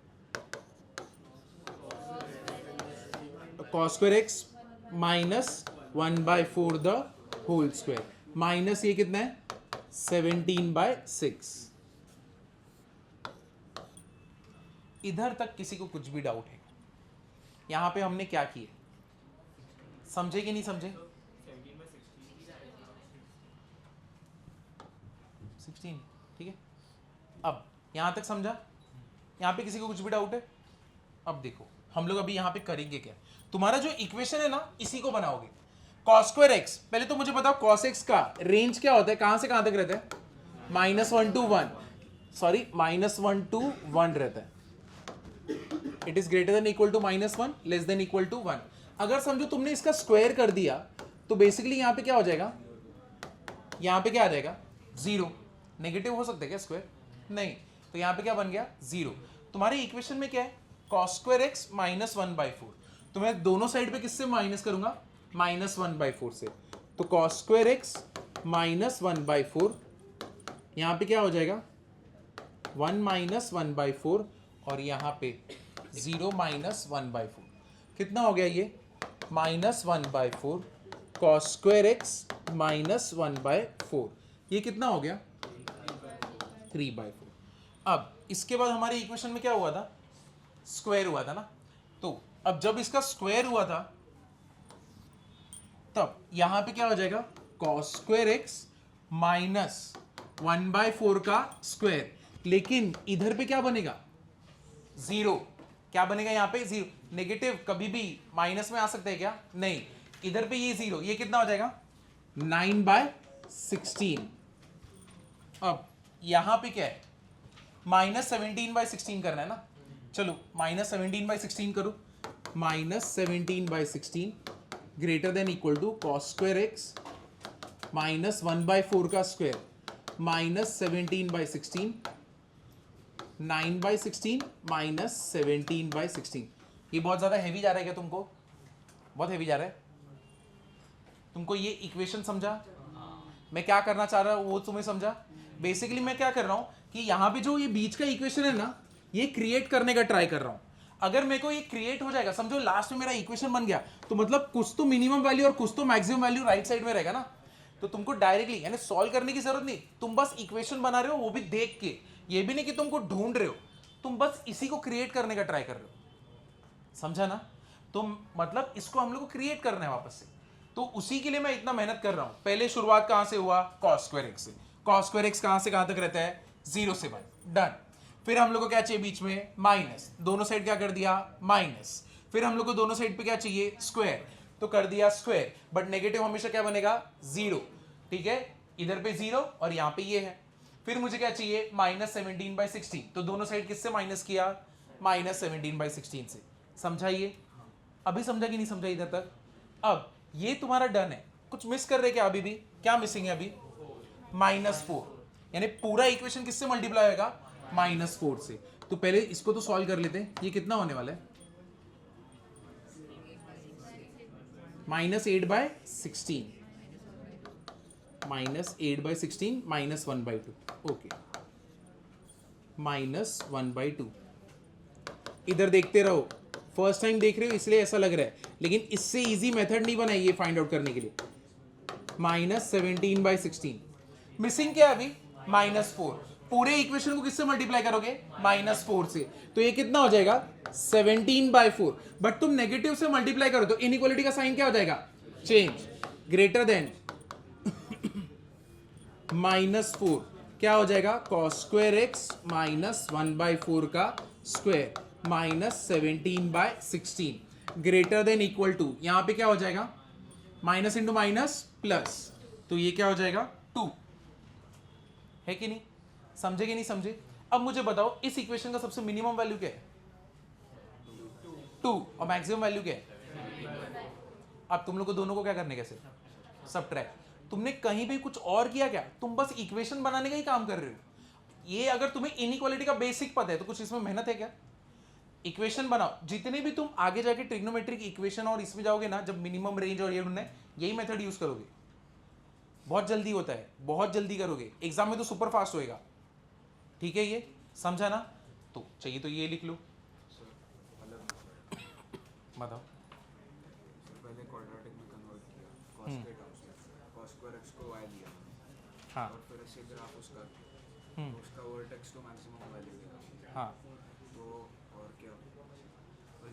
cos square x -1/4 the whole square, minus ये कितना है? 17/6। इधर तक किसी को कुछ भी डाउट है? यहां पे हमने क्या किया, समझे कि नहीं समझे? 16, ठीक है। अब यहां तक समझा? यहां पे किसी को कुछ भी डाउट है? अब देखो हम लोग अभी यहां पे करेंगे क्या। तुम्हारा जो इक्वेशन है ना, इसी को बनाओगे। कॉस स्क्वायर एक्स, पहले तो मुझे बताओ कॉस एक्स का रेंज क्या होता है, कहां से कहां तक रहता है? -1 to 1, सॉरी -1 to 1 रहता है. It is greater than equal to -1, less than equal to 1. अगर समझो तुमने इसका स्क्वायर कर दिया तो बेसिकली यहां पे क्या हो जाएगा, यहां पे क्या आ जाएगा? 0. नेगेटिव हो सकता है क्या स्क्वायर? नहीं. तो यहां पे क्या बन गया? 0. तुम्हारी इक्वेशन में क्या है? cos square x -1/4. तो मैं दोनों साइड पे किससे माइनस करूंगा? -1/4 से. तो cos स्क्वायर एक्स -1/4, यहां पे क्या हो जाएगा? 1 - 1/4 और यहां पे 0 - 1/4. कितना हो गया ये? -1/4 cos स्क्वायर एक्स -1/4. ये कितना हो गया? 3/4. अब इसके बाद हमारी इक्वेशन में क्या हुआ था? स्क्वायर हुआ था ना. तो अब जब इसका स्क्वायर हुआ था तब यहां पे क्या हो जाएगा? cos स्क्वायर एक्स -1/4 का स्क्वायर. लेकिन इधर पे क्या बनेगा? 0. क्या बनेगा यहां पे? 0. नेगेटिव कभी भी माइनस में आ सकता है क्या? नहीं. इधर पे ये 0, ये कितना हो जाएगा? 9/16. अब यहां पे क्या है? -17/16 करना है ना. चलो -17/16 करो. -17/16 greater than equal to cos square x -1/4 का स्क्वायर -17/16, 9/16 -17/16. ये बहुत ज्यादा हैवी जा रहा है क्या तुमको? बहुत हैवी जा रहा है तुमको? ये इक्वेशन समझा मैं क्या करना चाह रहा हूं वो तुम्हें समझा? बेसिकली मैं क्या कर रहा हूं कि यहां पे जो ये बीच का इक्वेशन है ना, ये क्रिएट करने का ट्राई कर रहा हूं. अगर मेरे को ये क्रिएट हो जाएगा, समझो लास्ट में मेरा इक्वेशन बन गया, तो मतलब कुछ तो मिनिमम वैल्यू और कुछ तो मैक्सिमम वैल्यू राइट साइड में रहेगा ना. तो तुमको डायरेक्टली यानी सॉल्व करने की जरूरत नहीं, तुम बस इक्वेशन बना रहे हो, वो भी देख के. ये भी नहीं कि तुमको ढूंढ रहे हो, तुम बस इसी को क्रिएट करने का ट्राई कर रहे हो. समझा ना? तो मतलब इसको हम लोग को क्रिएट करना है वापस से. तो उसी के लिए मैं इतना मेहनत कर रहा हूं. पहले शुरुआत कहां से हुआ? cos स्क्वायर एक्स से. cos स्क्वायर एक्स कहां से कहां तक रहता है? 0 से 1. डन. फिर हम लोग को क्या चाहिए बीच में? माइनस. दोनों साइड क्या कर दिया? माइनस. फिर हम लोग को दोनों साइड पे क्या चाहिए? स्क्वायर. तो कर दिया स्क्वायर. बट नेगेटिव हमेशा क्या बनेगा? 0. ठीक है. इधर पे 0 और यहां पे ये है. फिर मुझे क्या चाहिए? -17/16. तो दोनों साइड किससे माइनस किया? -17/16 से. समझा ये? अभी समझा कि नहीं समझा इधर तक? अब ये तुम्हारा डन है. कुछ मिस कर रहे क्या अभी भी? क्या मिसिंग है अभी? -4. यानी पूरा इक्वेशन किससे मल्टीप्लाई होगा? -4 से. तो पहले इसको तो सॉल्व कर लेते हैं. ये कितना होने वाला है? -8/16. -8/16 -1/2. ओके. -1/2. इधर देखते रहो. फर्स्ट टाइम देख रहे हो इसलिए ऐसा लग रहा है, लेकिन इससे इजी मेथड नहीं बनाई ये फाइंड आउट करने के लिए. -17/16. मिसिंग क्या है अभी? -4. पूरे इक्वेशन को किससे मल्टीप्लाई करोगे? -4 से. तो ये कितना हो जाएगा? 17/4. बट तुम नेगेटिव से मल्टीप्लाई करो तो इनइक्वालिटी का साइन क्या हो जाएगा? चेंज. ग्रेटर देन -4 क्या हो जाएगा? cos स्क्वायर एक्स -1/4 का square -17/16 greater than equal to, यहां पे क्या हो जाएगा? Minus into minus plus. तो ये क्या हो जाएगा? 2. है कि नहीं? समझे कि नहीं समझे? अब मुझे बताओ इस इक्वेशन का सबसे मिनिमम वैल्यू क्या है? 2. और मैक्सिमम वैल्यू क्या है? अब तुम लोग को दोनों को क्या करने कैसे? सबट्रैक्ट. तुमने कहीं भी कुछ और किया क्या? तुम बस इक्वेशन बनाने का ही काम कर रहे हो. ये अगर तुम्हें इनइक्वालिटी का बेसिक पता है तो कुछ इसमें मेहनत है क्या? इक्वेशन बनाओ. जितने भी तुम आगे जाके ट्रिग्नोमेट्रिक इक्वेशन और इसमें जाओगे ना, जब मिनिमम रेंज और ये ढूंढना है, यही मेथड यूज करोगे. बहुत जल्दी होता है, बहुत जल्दी करोगे. एग्जाम में तो सुपर फास्ट होएगा. ठीक है? ये समझा ना? तो चाहिए तो ये लिख लो. बताओ. पहले क्वाड्रेटिक में कन्वर्ट किया cos के टर्म्स में, cos स्क्वायर x को y लिया हाँ. और फिर ऐसे ग्राफ उसका तो उसका वर्टेक्स टू मैक्सिमम वैल्यू लिया. हाँ. तो और क्या? तो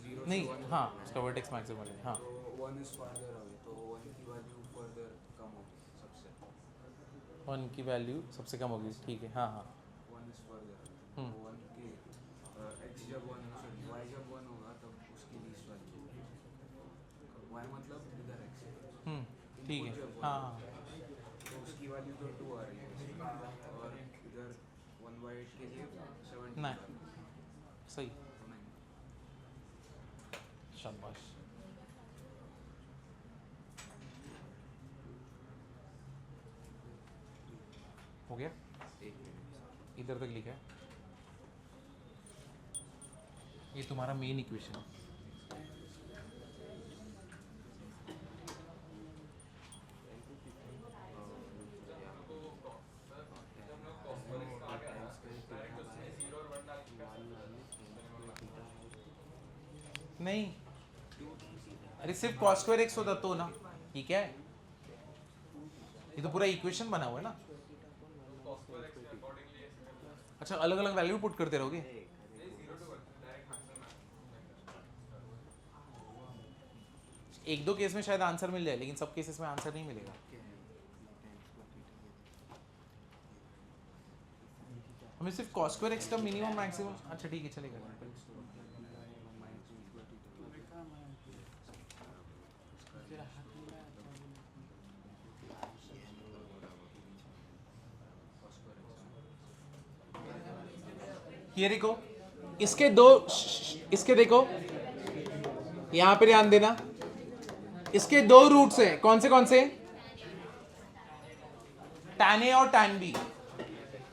0 से नहीं. 1 हाँ, उसका वर्टेक्स मैक्सिमम है. हाँ. तो 1 इज फर्दर अवे, तो 1 की वैल्यू फर्दर कम होगी सबसे. 1 की वैल्यू सबसे कम होगी. ठीक है. हाँ हाँ. 1 इज फर्दर. तो 1 की x जब 1 y जब 1 होगा तब उसकी लीस्ट वैल्यू y मतलब इधर x है. ठीक है, जब हाँ तो उसकी वैल्यू तो 2 आ रही है और इधर 1/8 के लिए 70 नहीं सही, तो नहीं शाबाश। हो गया, एक मिनट इधर तक लिखा है, ये तुम्हारा मेन इक्वेशन है। नहीं, अरे सिर्फ cos स्क्वायर एक्स होता तो ना, ठीक है, ये तो पूरा इक्वेशन बना हुआ है ना। अच्छा, अलग अलग वैल्यू पुट करते रहोगे? एक दो केस में शायद आंसर मिल जाए, लेकिन सब केसेस में आंसर नहीं मिलेगा। हमें सिर्फ cos स्क्वायर एक्स का मिनिमम मैक्सिमम, अच्छा ठीक है चलेगा। ये देखो, इसके दो, इसके देखो यहां पे ध्यान देना, इसके दो रूट्स हैं, कौन से tan A और tan B,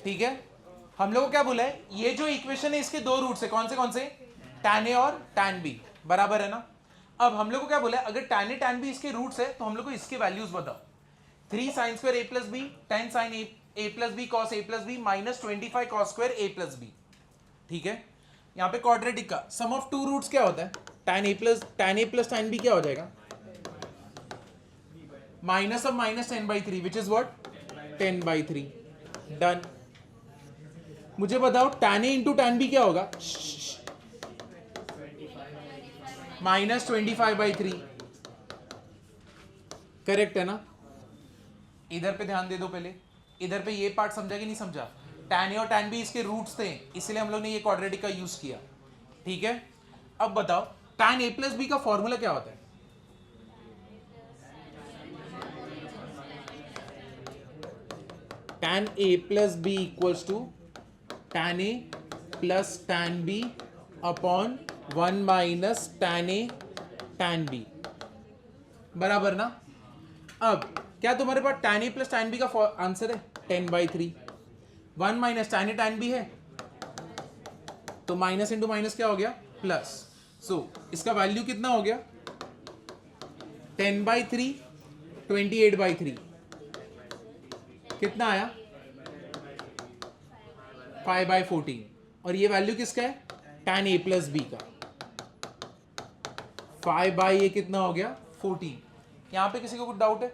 ठीक है। हम लोग को क्या बोला है, ये जो इक्वेशन है इसके दो रूट्स है, कौन से tan A और tan B, बराबर है ना। अब हम लोग को क्या बोला है, अगर tan A tan B इसके रूट्स है तो हम लोग को इसके वैल्यूज बताओ। 3 sin square A plus B, 10 sin A plus B cos A plus B minus 25 cos square A plus B, ठीक है। यहाँ पे क्वाड्रेटिक का सम ऑफ टू रूट्स क्या होता है, tan A plus tan B क्या हो जाएगा, minus of minus 10/3 which is what 10/3, done. मुझे बताओ tan A into tan B क्या होगा, माइनस 25/3, करेक्ट है ना। इधर पे ध्यान दे दो पहले, इधर पे ये पार्ट समझा कि नहीं समझा, tan A और tan B इसके रूट्स थे, इसलिए हम लोग ने ये क्वाड्रेटिक का यूज किया, ठीक है। अब बताओ tan A plus B का फॉर्मूला क्या होता है, tan A plus B equals to tan A plus tan B upon 1 minus tan A tan B, बराबर ना। अब क्या तुम्हारे पास tan A plus tan B का आंसर है 10/3, 1 minus tan A tan B है, तो माइनस इंटू माइनस क्या हो गया प्लस, सो इसका वैल्यू कितना हो गया 10/3, 28/3, कितना आया 5/14, और ये वैल्यू किसका है tan A plus B का, 5/, कितना हो गया 14। यहां पे किसी को कुछ डाउट है,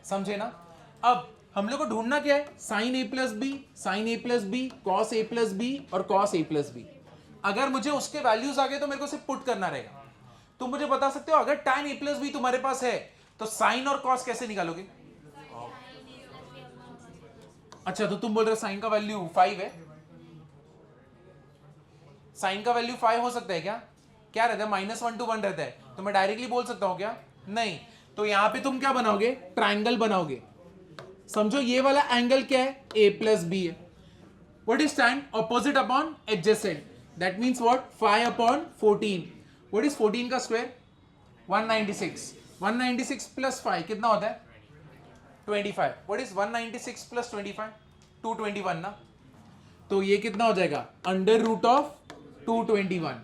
समझे ना। अब हम लोग को ढूंढना क्या है, sin A plus B, sin A plus B, cos A plus B और cos A plus B। अगर मुझे उसके वैल्यूज आ गए तो मेरे को सिर्फ पुट करना रहेगा। तुम मुझे बता सकते हो अगर tan A plus B तुम्हारे पास है तो sin और cos कैसे निकालोगे, अच्छा तो तुम बोल रहे हो साइन का वैल्यू 5 है, साइन का वैल्यू 5 हो सकता है क्या, क्या रहता है -1 to 1 रहता है, तो मैं डायरेक्टली बोल सकता हूं क्या, नहीं। तो यहां पे तुम क्या बनाओगे, ट्राइंगल बनाओगे। समझो ये वाला एंगल क्या है, A plus B है। What is tan, opposite upon adjacent, that means what 5 upon 14। What is 14 का स्क्वायर 196, 196 प्लस 5 कितना होता है 25। व्हाट इज 196 प्लस 25, 221 ना, तो ये कितना हो जाएगा अंडर रूट ऑफ 221।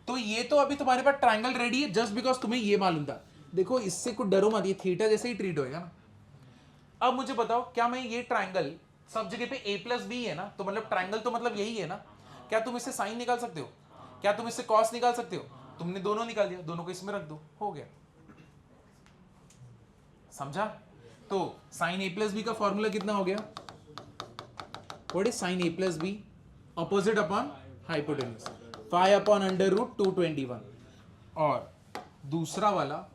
तो ये तो अभी तुम्हारे पास ट्राइंगल रेडी है जस्ट बिकॉज तुम्हें ये मालूम था। देखो इससे कुछ डरो मत, ये थीटा जैसे ही ट्रीट होएगा ना। अब मुझे बताओ क्या मैं ये ट्राइंगल सब जगह पे A plus B है ना, तो मतलब ट्राइंगल तो मतलब यही है ना, क्या तुम इससे साइन निकाल सकते हो, क्या तुम इससे कॉस निकाल सकते हो, तुमने दोनों निकाल दिया, दोनों को इसमें रख दो, हो गया, समझा। तो sin A plus B का फॉर्मूला कितना हो गया, what is sin A plus B, opposite upon hypotenuse, 5 upon under root 221, और दूसरा वाला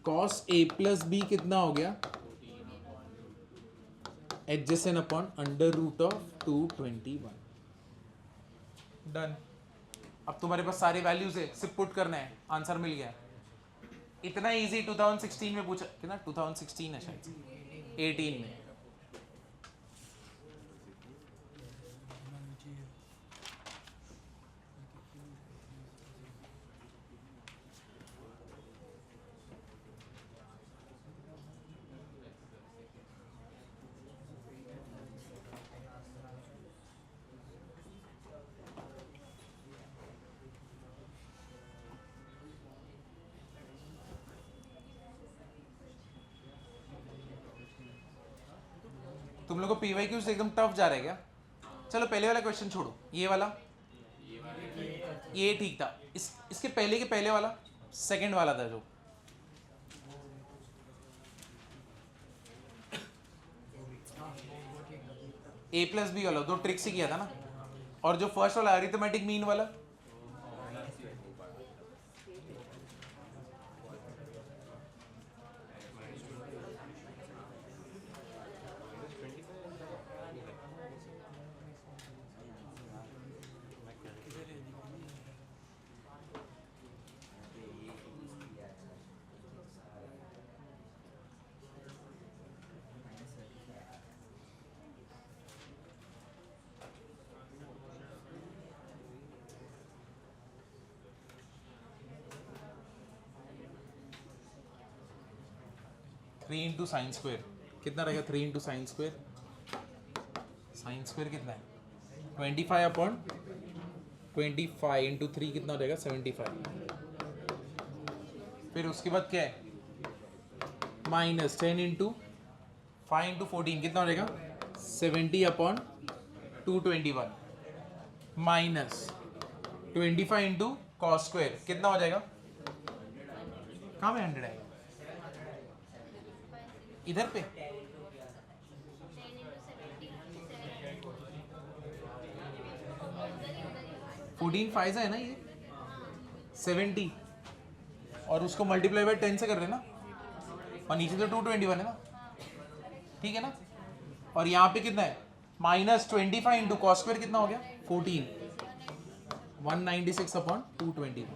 cos A plus B कितना हो गया, adjacent upon under root of 221, done. अब तुम्हारे पास सारे वैल्यूज है, सिर्फ पुट करना है, आंसर मिल गया। इतना इजी 2016 में पूछा, कितना 2016 है शायद, 18 में। तुम लोग को PYQ से एकदम टफ जा रहा है क्या? चलो पहले वाला क्वेश्चन छोड़ो, ये वाला, ये ठीक था। इसके पहले के पहले वाला, सेकंड वाला था जो A+B वाला, दो ट्रिक से किया था ना। और जो फर्स्ट वाला अरिथमेटिक मीन वाला, थ्री इंटू साइन स्क्वेयर कितना रहेगा? 3 into sine square, sine square कितना है? 25/25 इंटू 3 कितना हो जाएगा? 75। फिर उसके बाद क्या है? -10 इंटू 5 इंटू 14 कितना हो जाएगा? 70/221 माइनस 25 इंटू कॉस स्क्वेयर कितना हो जाएगा? कहाँ पे 100 आएगा? इधर पे 14 5 है ना, ये 70 और उसको मल्टीप्लाई बाय 10 से कर रहे ना, और नीचे तो 221 है ना, ठीक है ना। और यहाँ पे कितना है? -25 इंटू कॉस स्क्वायर कितना हो गया? 14, 196/221।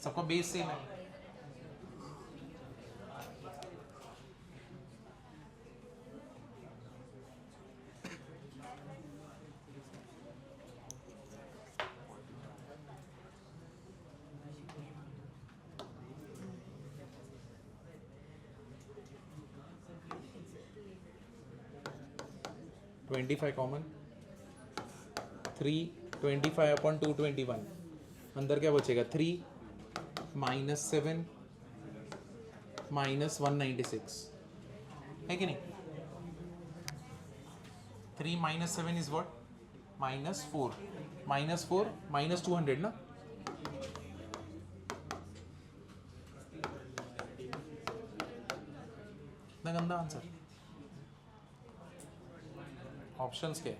सबका बेस सेम है। (25) कॉमन, 3 25/221 अंदर क्या बचेगा? 3 -7 -196 है कि नहीं? 3 - 7 इज व्हाट? -4 -4 -200 ना। कितना गंदा आंसर। ऑप्शंस क्या है?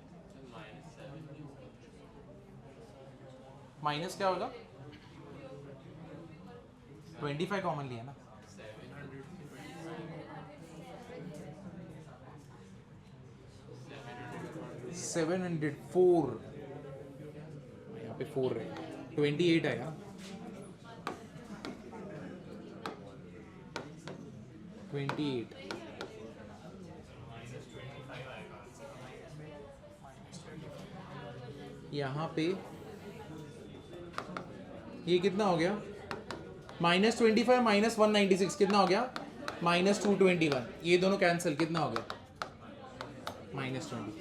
माइनस क्या होगा? 25 कॉमन लिया ना। $704 यहाँ पे 4 है, 28 आएगा ना। 28 यहाँ पे ये कितना हो गया? -25 -196 कितना हो गया? -221। ये दोनों कैंसिल, कितना हो गया? -20।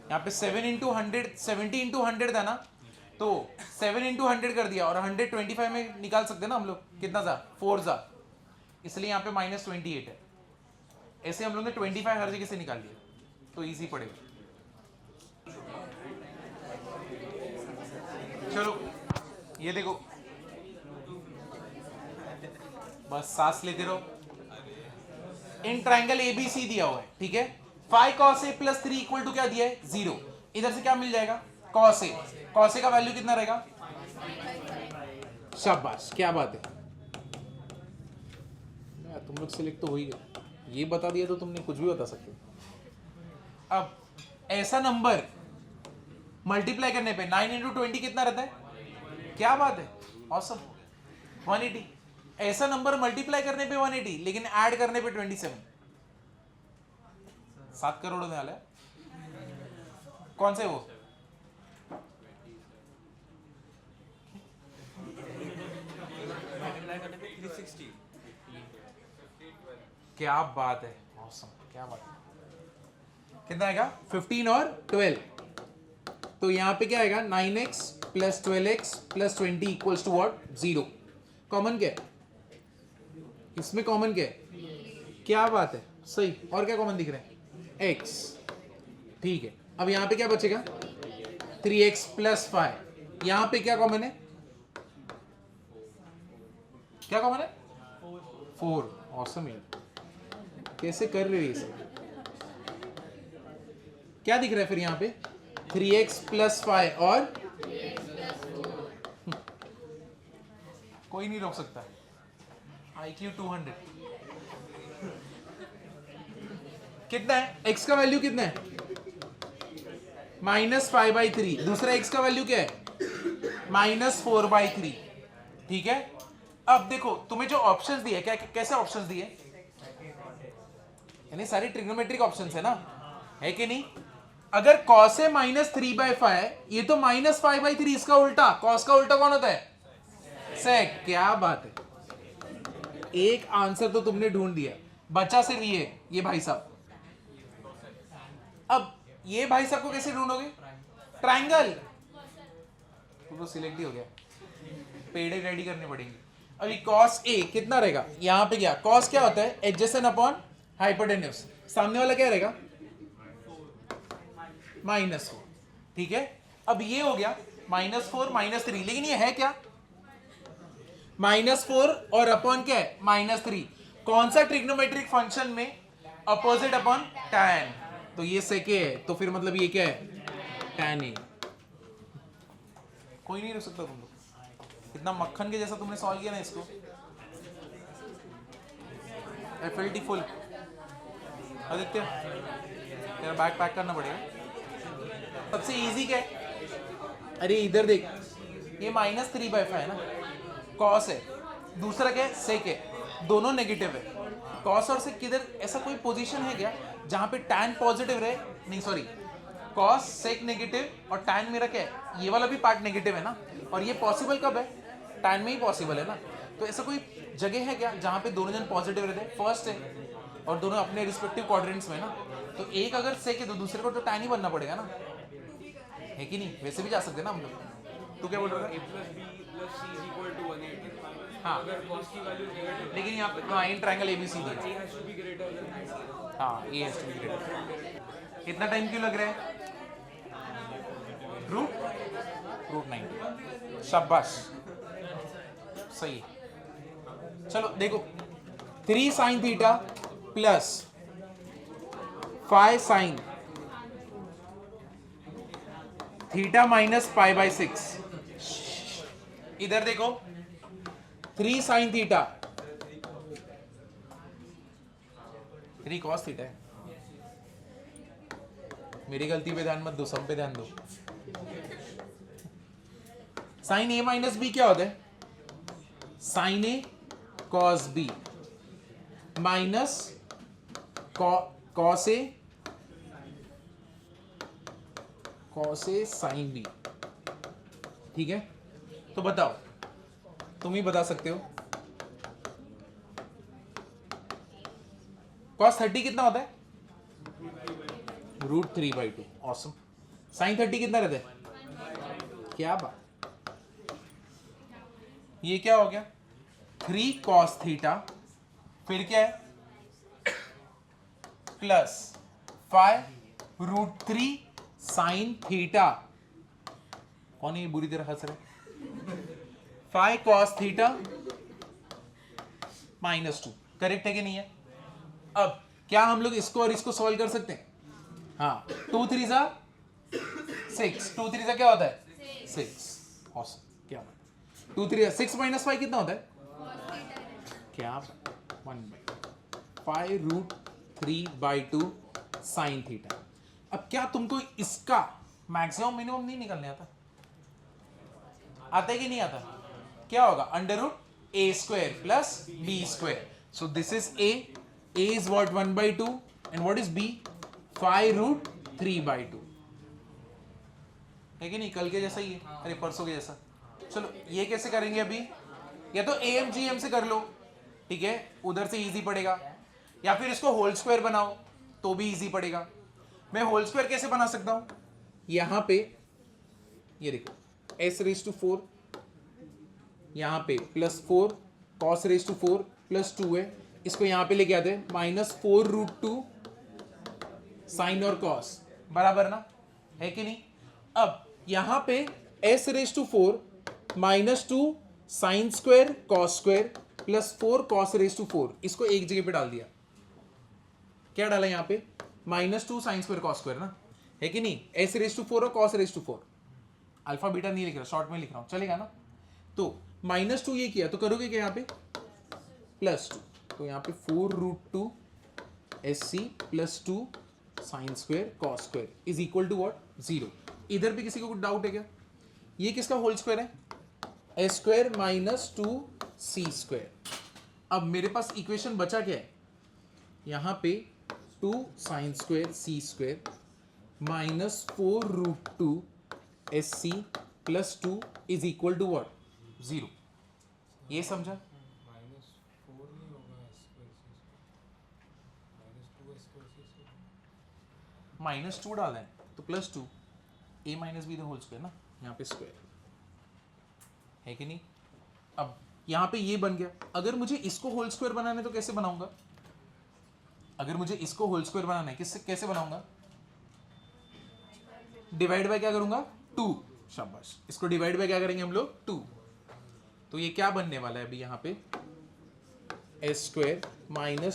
यहाँ पे 7 इंटू 100 70 इंटू 100 था ना, तो 7 इंटू 100 कर दिया, और 100 25 में निकाल सकते ना हम लोग, कितना था? 4 था, इसलिए यहाँ पे -28 है। ऐसे हम लोग ने 25 हर जगह से निकाल लिया, तो इजी पड़ेगा। चलो ये देखो, बस सांस लेते रहो। इन ट्राइंगल ABC दिया हुआ है, ठीक है। 5 cos A + 3 = क्या दिया है? 0। इधर से क्या मिल जाएगा? cos A। cos A का वैल्यू कितना रहेगा? शाबाश, क्या बात है यार, तुम लोग सिलेक्ट तो हो ही गए। ये बता दिया तो तुमने कुछ भी बता सकते हो। अब ऐसा नंबर मल्टीप्लाई करने पे 9 इंटू 20 कितना रहता है? क्या बात है, ऑसम, 180। ऐसा नंबर मल्टीप्लाई करने पे 180, लेकिन ऐड करने पे 27। 7 करोड़ होने वाला है। कौन से वो? क्या बात है, ऑसम, क्या बात है। कितना आएगा? 15 और 12। तो यहां पे क्या आएगा? 9x प्लस 12x प्लस 20 इक्वल्स टू व्हाट? 0। कॉमन क्या है इसमें? कॉमन क्या है? क्या बात है, सही। और क्या कॉमन दिख रहा है? x। ठीक है, अब यहां पे क्या बचेगा? 3x plus 5। यहां पे क्या कॉमन है? क्या कॉमन है? 4। ऑसम यार, कैसे कर रहे हो ये सब? क्या दिख रहा है फिर यहां पे? 3x प्लस 5 और कोई नहीं रोक सकता। IQ 200 कितना है? x का वैल्यू कितना है? -5/3। दूसरा x का वैल्यू क्या है? -4/3। ठीक है, अब देखो तुम्हें जो ऑप्शंस दिए, क्या कैसे ऑप्शंस दिए? यानी सारी ट्रिग्नोमेट्रिक ऑप्शंस है ना, है कि नहीं? अगर cos है -3/5, ये तो -5/3, इसका उल्टा। cos का उल्टा कौन होता है? sec। क्या बात है, एक आंसर तो तुमने ढूंढ दिया, बचा सिर्फ ये भाई साहब। अब ये भाई साहब को कैसे ढूंढोगे? ट्रायंगल। तो सिलेक्ट ही हो गया, पेड़े रेडी करने पड़ेंगे। अभी cos A कितना रहेगा? यहां पे क्या cos क्या होता है? Adjacent upon hypotenuse. सामने वाला क्या रहेगा? -4। ठीक है, अब ये हो गया -4 -3, लेकिन ये है क्या? -4 और अपॉन क्या है? -3। कौन सा ट्रिग्नोमेट्रिक फंक्शन में अपोजिट अपॉन tan? तो ये sec A है, तो फिर मतलब ये क्या है? tan A। कोई नहीं रुक सकता तुम लोग। कितना मक्खन के जैसा तुमने सॉल्व किया ना इसको। FLT full. आदित्य तेरा बैग पैक करना पड़ेगा। सबसे इजी क्या है? अरे इधर देख, ये -3/5 है ना, cos है। दूसरा क्या है? sec है। दोनों नेगेटिव है। cos और sec किधर? ऐसा कोई पोजीशन है क्या जहां पे tan पॉजिटिव रहे? नहीं सॉरी, cos sec नेगेटिव और tan मेरा क्या है? ये वाला भी पार्ट नेगेटिव है ना, और ये पॉसिबल कब है? tan में ही पॉसिबल है ना। तो ऐसा कोई जगह है क्या जहां पे दोनों जन पॉजिटिव रहते हैं? फर्स्ट है, और दोनों अपने रिस्पेक्टिव क्वाड्रेंट्स में ना। तो एक अगर sec है तो दूसरे को तो tan ही बनना पड़ेगा ना, है कि नहीं? वैसे भी जा सकते ना हम लोग। तू क्या बोल रहा है? A plus B plus C is equal to 180। हाँ, अगर cos की वैल्यू नेगेटिव, लेकिन यहाँ पे हाँ in triangle ABCD A has to be greater than B। हाँ, ये has to be greater। कितना टाइम क्यों लग रहा है? रूट 90। शाबाश, सही। चलो देखो, 3 sin theta plus 5 sin theta -π/6। इधर देखो, 3 sin थीटा, 3 cos थीटा है। मेरी गलती पे ध्यान मत दो, सब पे ध्यान दो। sin A माइनस बी क्या होता है? sin A cos B minus cos A sin B। ठीक है, तो बताओ, तुम ही बता सकते हो। cos 30 कितना होता है? √3/2। ऑसम। sin 30 कितना रहता है? क्या बात, ये क्या हो गया? 3 cos थीटा, फिर क्या है? Plus 5 √3 sin theta. कौन है ये बुरी तरह हंस रहे? 5 cos थीटा -2। करेक्ट है कि नहीं है? अब क्या हम लोग इसको और इसको सॉल्व कर सकते हैं? हाँ, 2 3 6। 2 3 क्या होता है? 6। ऑसम, क्या बात। 2 3 6 - 5 कितना होता है? क्या 1/5 √3/2 sin थीटा। अब क्या तुमको इसका मैक्सिमम मिनिमम नहीं निकलने आता, आता है कि नहीं आता? क्या होगा? Under root a square plus b square. So this is a is what 1/2 and what is b 5√3/2. है कि नहीं? कल के जैसा ही है, अरे परसों के जैसा. चलो ये कैसे करेंगे अभी? या तो एम जी एम से कर लो, ठीक है, उधर से इजी पड़ेगा, या फिर इसको होल स्क्वायर बनाओ तो भी इजी पड़ेगा. मैं होल स्क्वायर कैसे बना सकता हूं? यहां पे ये देखो s⁴, यहां पे +4 cos⁴ +2 है, इसको यहां पे लेके आते हैं -4√2 साइन और कॉस, बराबर ना, है कि नहीं? अब यहां पे s⁴ -2 sine square cos square +4 cos⁴, इसको एक जगह पे डाल दिया. क्या डाला यहां पे? -2 साइन स्क्वायर कॉस स्क्वायर ना, है कि नहीं? s⁴ और cos⁴, अल्फा बीटा नहीं लिख रहा, शॉर्ट में लिख रहा हूं, चलेगा ना? तो -2 ये किया तो करोगे क्या यहाँ पे? +2, तो यहाँ पे 4√2 SC +2 sine square cos square is equal to what? 0. इधर भी किसी को कुछ डाउट है क्या? ये किसका होल स्क्वायर है? s² - 2c². अब मेरे पास इक्वेशन बचा क्या है? यहाँ पे 2 sine square c² -4√2 SC +2 is equal to what? 0. ये समझा? -4 नहीं होगा -2 -2 डाला है तो +2 a - b the whole square ना, यहाँ पे स्क्वायर, है कि नहीं? अब यहाँ पे ये बन गया. अगर मुझे इसको होल स्क्वायर बनाना है तो कैसे बनाऊंगा? अगर मुझे इसको होल स्क्वायर बनाना है किससे कैसे बनाऊंगा? डिवाइड बाय क्या करूंगा? 2. शाबाश. इसको डिवाइड बाय क्या करेंगे हम लोग? 2. तो ये क्या बनने वाला है अभी यहाँ पे? s²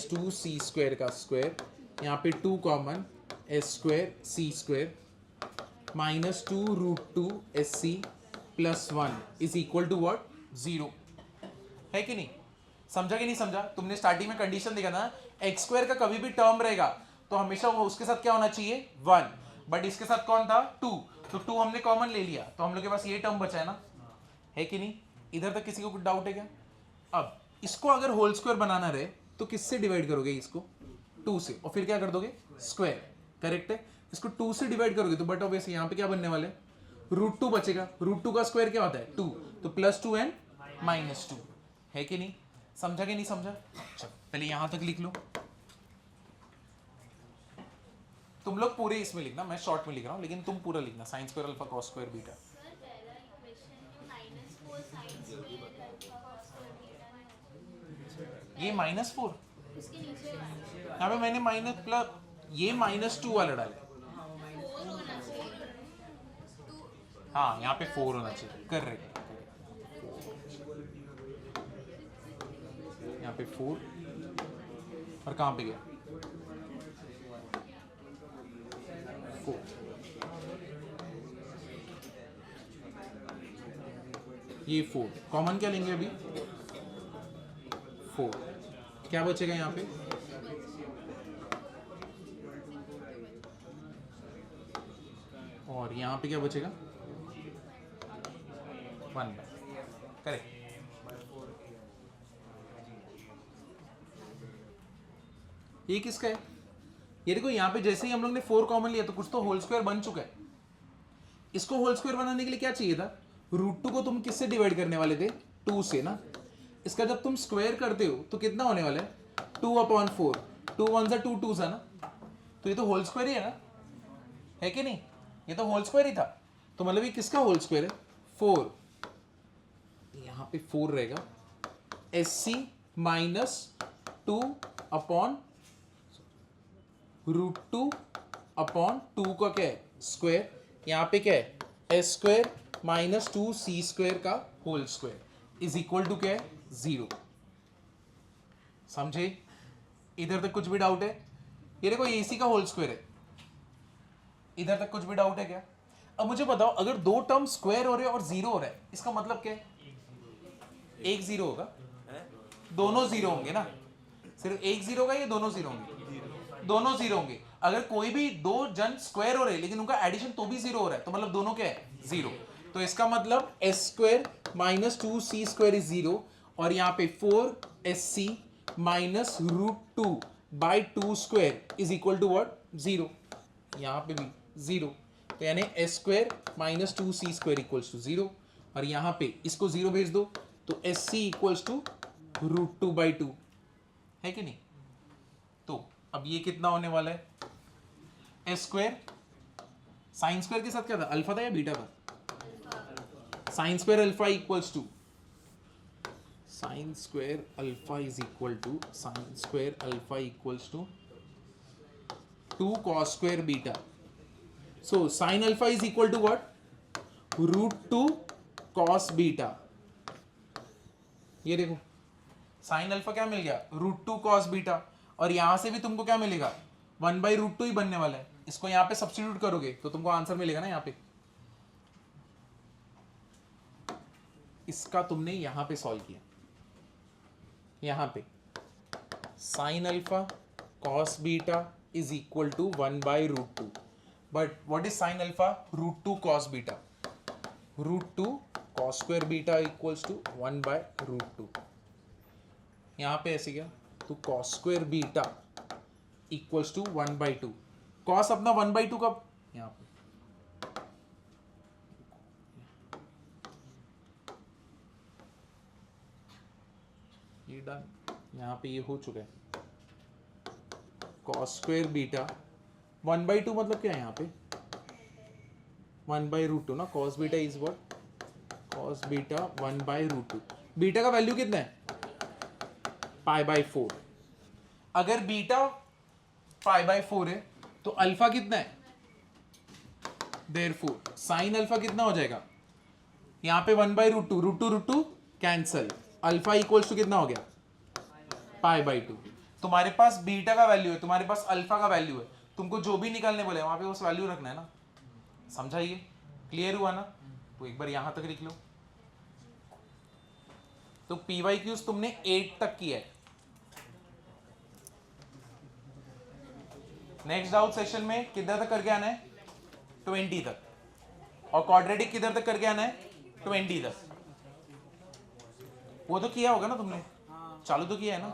- 2c² का स्क्वायर, यहाँ पे 2 common, s² c² -2√2 SC +1 is equal to what? 0. है कि नहीं? समझा कि नहीं समझा? तुमने स्टार्टिंग में कंडीशन देखा ना, x² का कभी भी टर्म रहेगा तो हमेशा वो उसके साथ क्या होना चाहिए? 1. बट इसके साथ कौन था? 2. तो 2 हमने कॉमन ले लिया तो हम लोग के पास ये टर्म बचा है ना, है कि नहीं? इधर तक किसी को कुछ डाउट है क्या? अब इसको अगर होल स्क्वायर बनाना रहे तो किससे डिवाइड करोगे? इसको 2 से, और फिर क्या कर दोगे? स्क्वायर. करेक्ट है. इसको 2 से डिवाइड करोगे तो बट ऑब्वियसली यहाँ पे क्या बनने वाले? √2 बचेगा. √2 का स्क्वायर क्या होता है? 2. तो +2 एंड -2, है कि नहीं? समझा कि नहीं समझा? चलो पहले यहां तक लिख लो. तुम लोग पूरे इसमें लिखना, मैं शॉर्ट में लिख रहा हूं, लेकिन तुम पूरा लिखना. Sign square alpha cos square beta. ये -4 यहाँ पे मैंने ये -2 वाला डाला. हाँ यहाँ पे 4 होना चाहिए. करेक्ट. यहाँ पे 4 और कहाँ पे गया? 4. ये 4 कॉमन क्या लेंगे अभी? 4. क्या बचेगा यहाँ पे? और यहाँ पे क्या बचेगा? 1. करेक्ट. ये किसका है? ये देखो यहाँ पे जैसे ही हम लोग ने 4 कॉमन लिया तो कुछ तो होल स्क्वायर बन चुका है. इसको होल स्क्वायर बनाने के लिए क्या चाहिए था? √2 को तुम किससे डिवाइड करने वाले थे? 2 से ना. इसका जब तुम स्क्वायर करते हो तो कितना होने वाला है? 2/4. 2 1 2 2 ना, तो ये तो होल स्क्वायर ही है ना, है कि नहीं? ये तो होल स्क्वायर ही था. तो मतलब ये किसका होल स्क्वायर है? 4. यहाँ पे 4 रहेगा. SC -2/√2/2 का क्या है? स्क्वायर. यहाँ पे क्या है? s² - 2c² का whole square is equal to क्या है? 0. समझे? इधर तक कुछ भी डाउट है? ये देखो ये इसी का होल स्क्वायर है. इधर तक कुछ भी डाउट है क्या? अब मुझे बताओ, अगर 2 टर्म स्क्वायर हो रहे हैं और 0 हो रहा है, इसका मतलब क्या है? 1 0 होगा. दोनों 0 होंगे ना. सिर्फ 1 0 होगा या दोनों 0 होंगे? दोनों 0 होंगे. अगर कोई भी दो जन स्क्वायर हो रहे लेकिन उनका एडिशन तो भी 0 हो रहा है, तो मतलब दोनों क्या है 0। तो इसका मतलब s square minus 2c square is 0, और यहाँ पे 4sc minus √2/2 square is equal to what 0। यहाँ पे भी 0, तो यानी s square minus 2c square equals to 0, और यहाँ पे इसको 0 भेज दो तो sc इक्वल्स टू √2/2 है कि नहीं। तो अब ये कितना होने वाला है, एस स्क्वायर साइन स्क्वायर के साथ क्या था, अल्फा था या बीटा था, sine square alpha equals to sine square alpha is equal to sine square alpha equals to 2 cos square beta. So sine alpha is equal to what √2 cos beta. ये देखो sine alpha क्या मिल गया √2 cos beta, और यहां से भी तुमको क्या मिलेगा 1/√2 ही बनने वाला है। इसको यहां पे सब्स्टिट्यूट करोगे तो तुमको आंसर मिलेगा ना, यहां पे इसका तुमने यहां पे सॉल्व किया, यहां पे sine alpha cos beta is equal to 1/√2, but what is sine alpha √2 cos beta, √2 cos square beta equals to 1/√2। यहां पे ऐसे क्या तो cos square beta equals to 1/2, cos अपना 1/2 कब यहां पे, ये डन, यहां पे ये हो चुका है cos स्क्वायर बीटा 1/2 मतलब क्या है यहाँ पे 1/√2 ना, cos beta is what cos beta 1/√2। Beta का वैल्यू कितना है π/4। अगर बीटा π/4 है तो अल्फा कितना है, देयरफॉर साइन अल्फा कितना हो जाएगा, यहाँ पे 1/√2, √2 कैंसल, अल्फा इक्वल्स टू कितना हो गया π/2। तुम्हारे पास बीटा का वैल्यू है, तुम्हारे पास अल्फा का वैल्यू है, तुमको जो भी निकालने बोले वहां पे उस वैल्यू रखना है ना, समझाइए, क्लियर हुआ ना। तो एक बार यहां तक लिख लो। तो PYQs तुमने 8 तक किया है। नेक्स्ट डाउट सेशन में किधर तक करके आना है 20 तक, और क्वाड्रेटिक किधर तक करके आना है 20 तक। वो तो किया होगा ना तुमने, चालू तो किया है ना,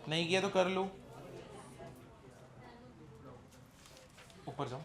नहीं किया तो कर लो, ऊपर जाओ।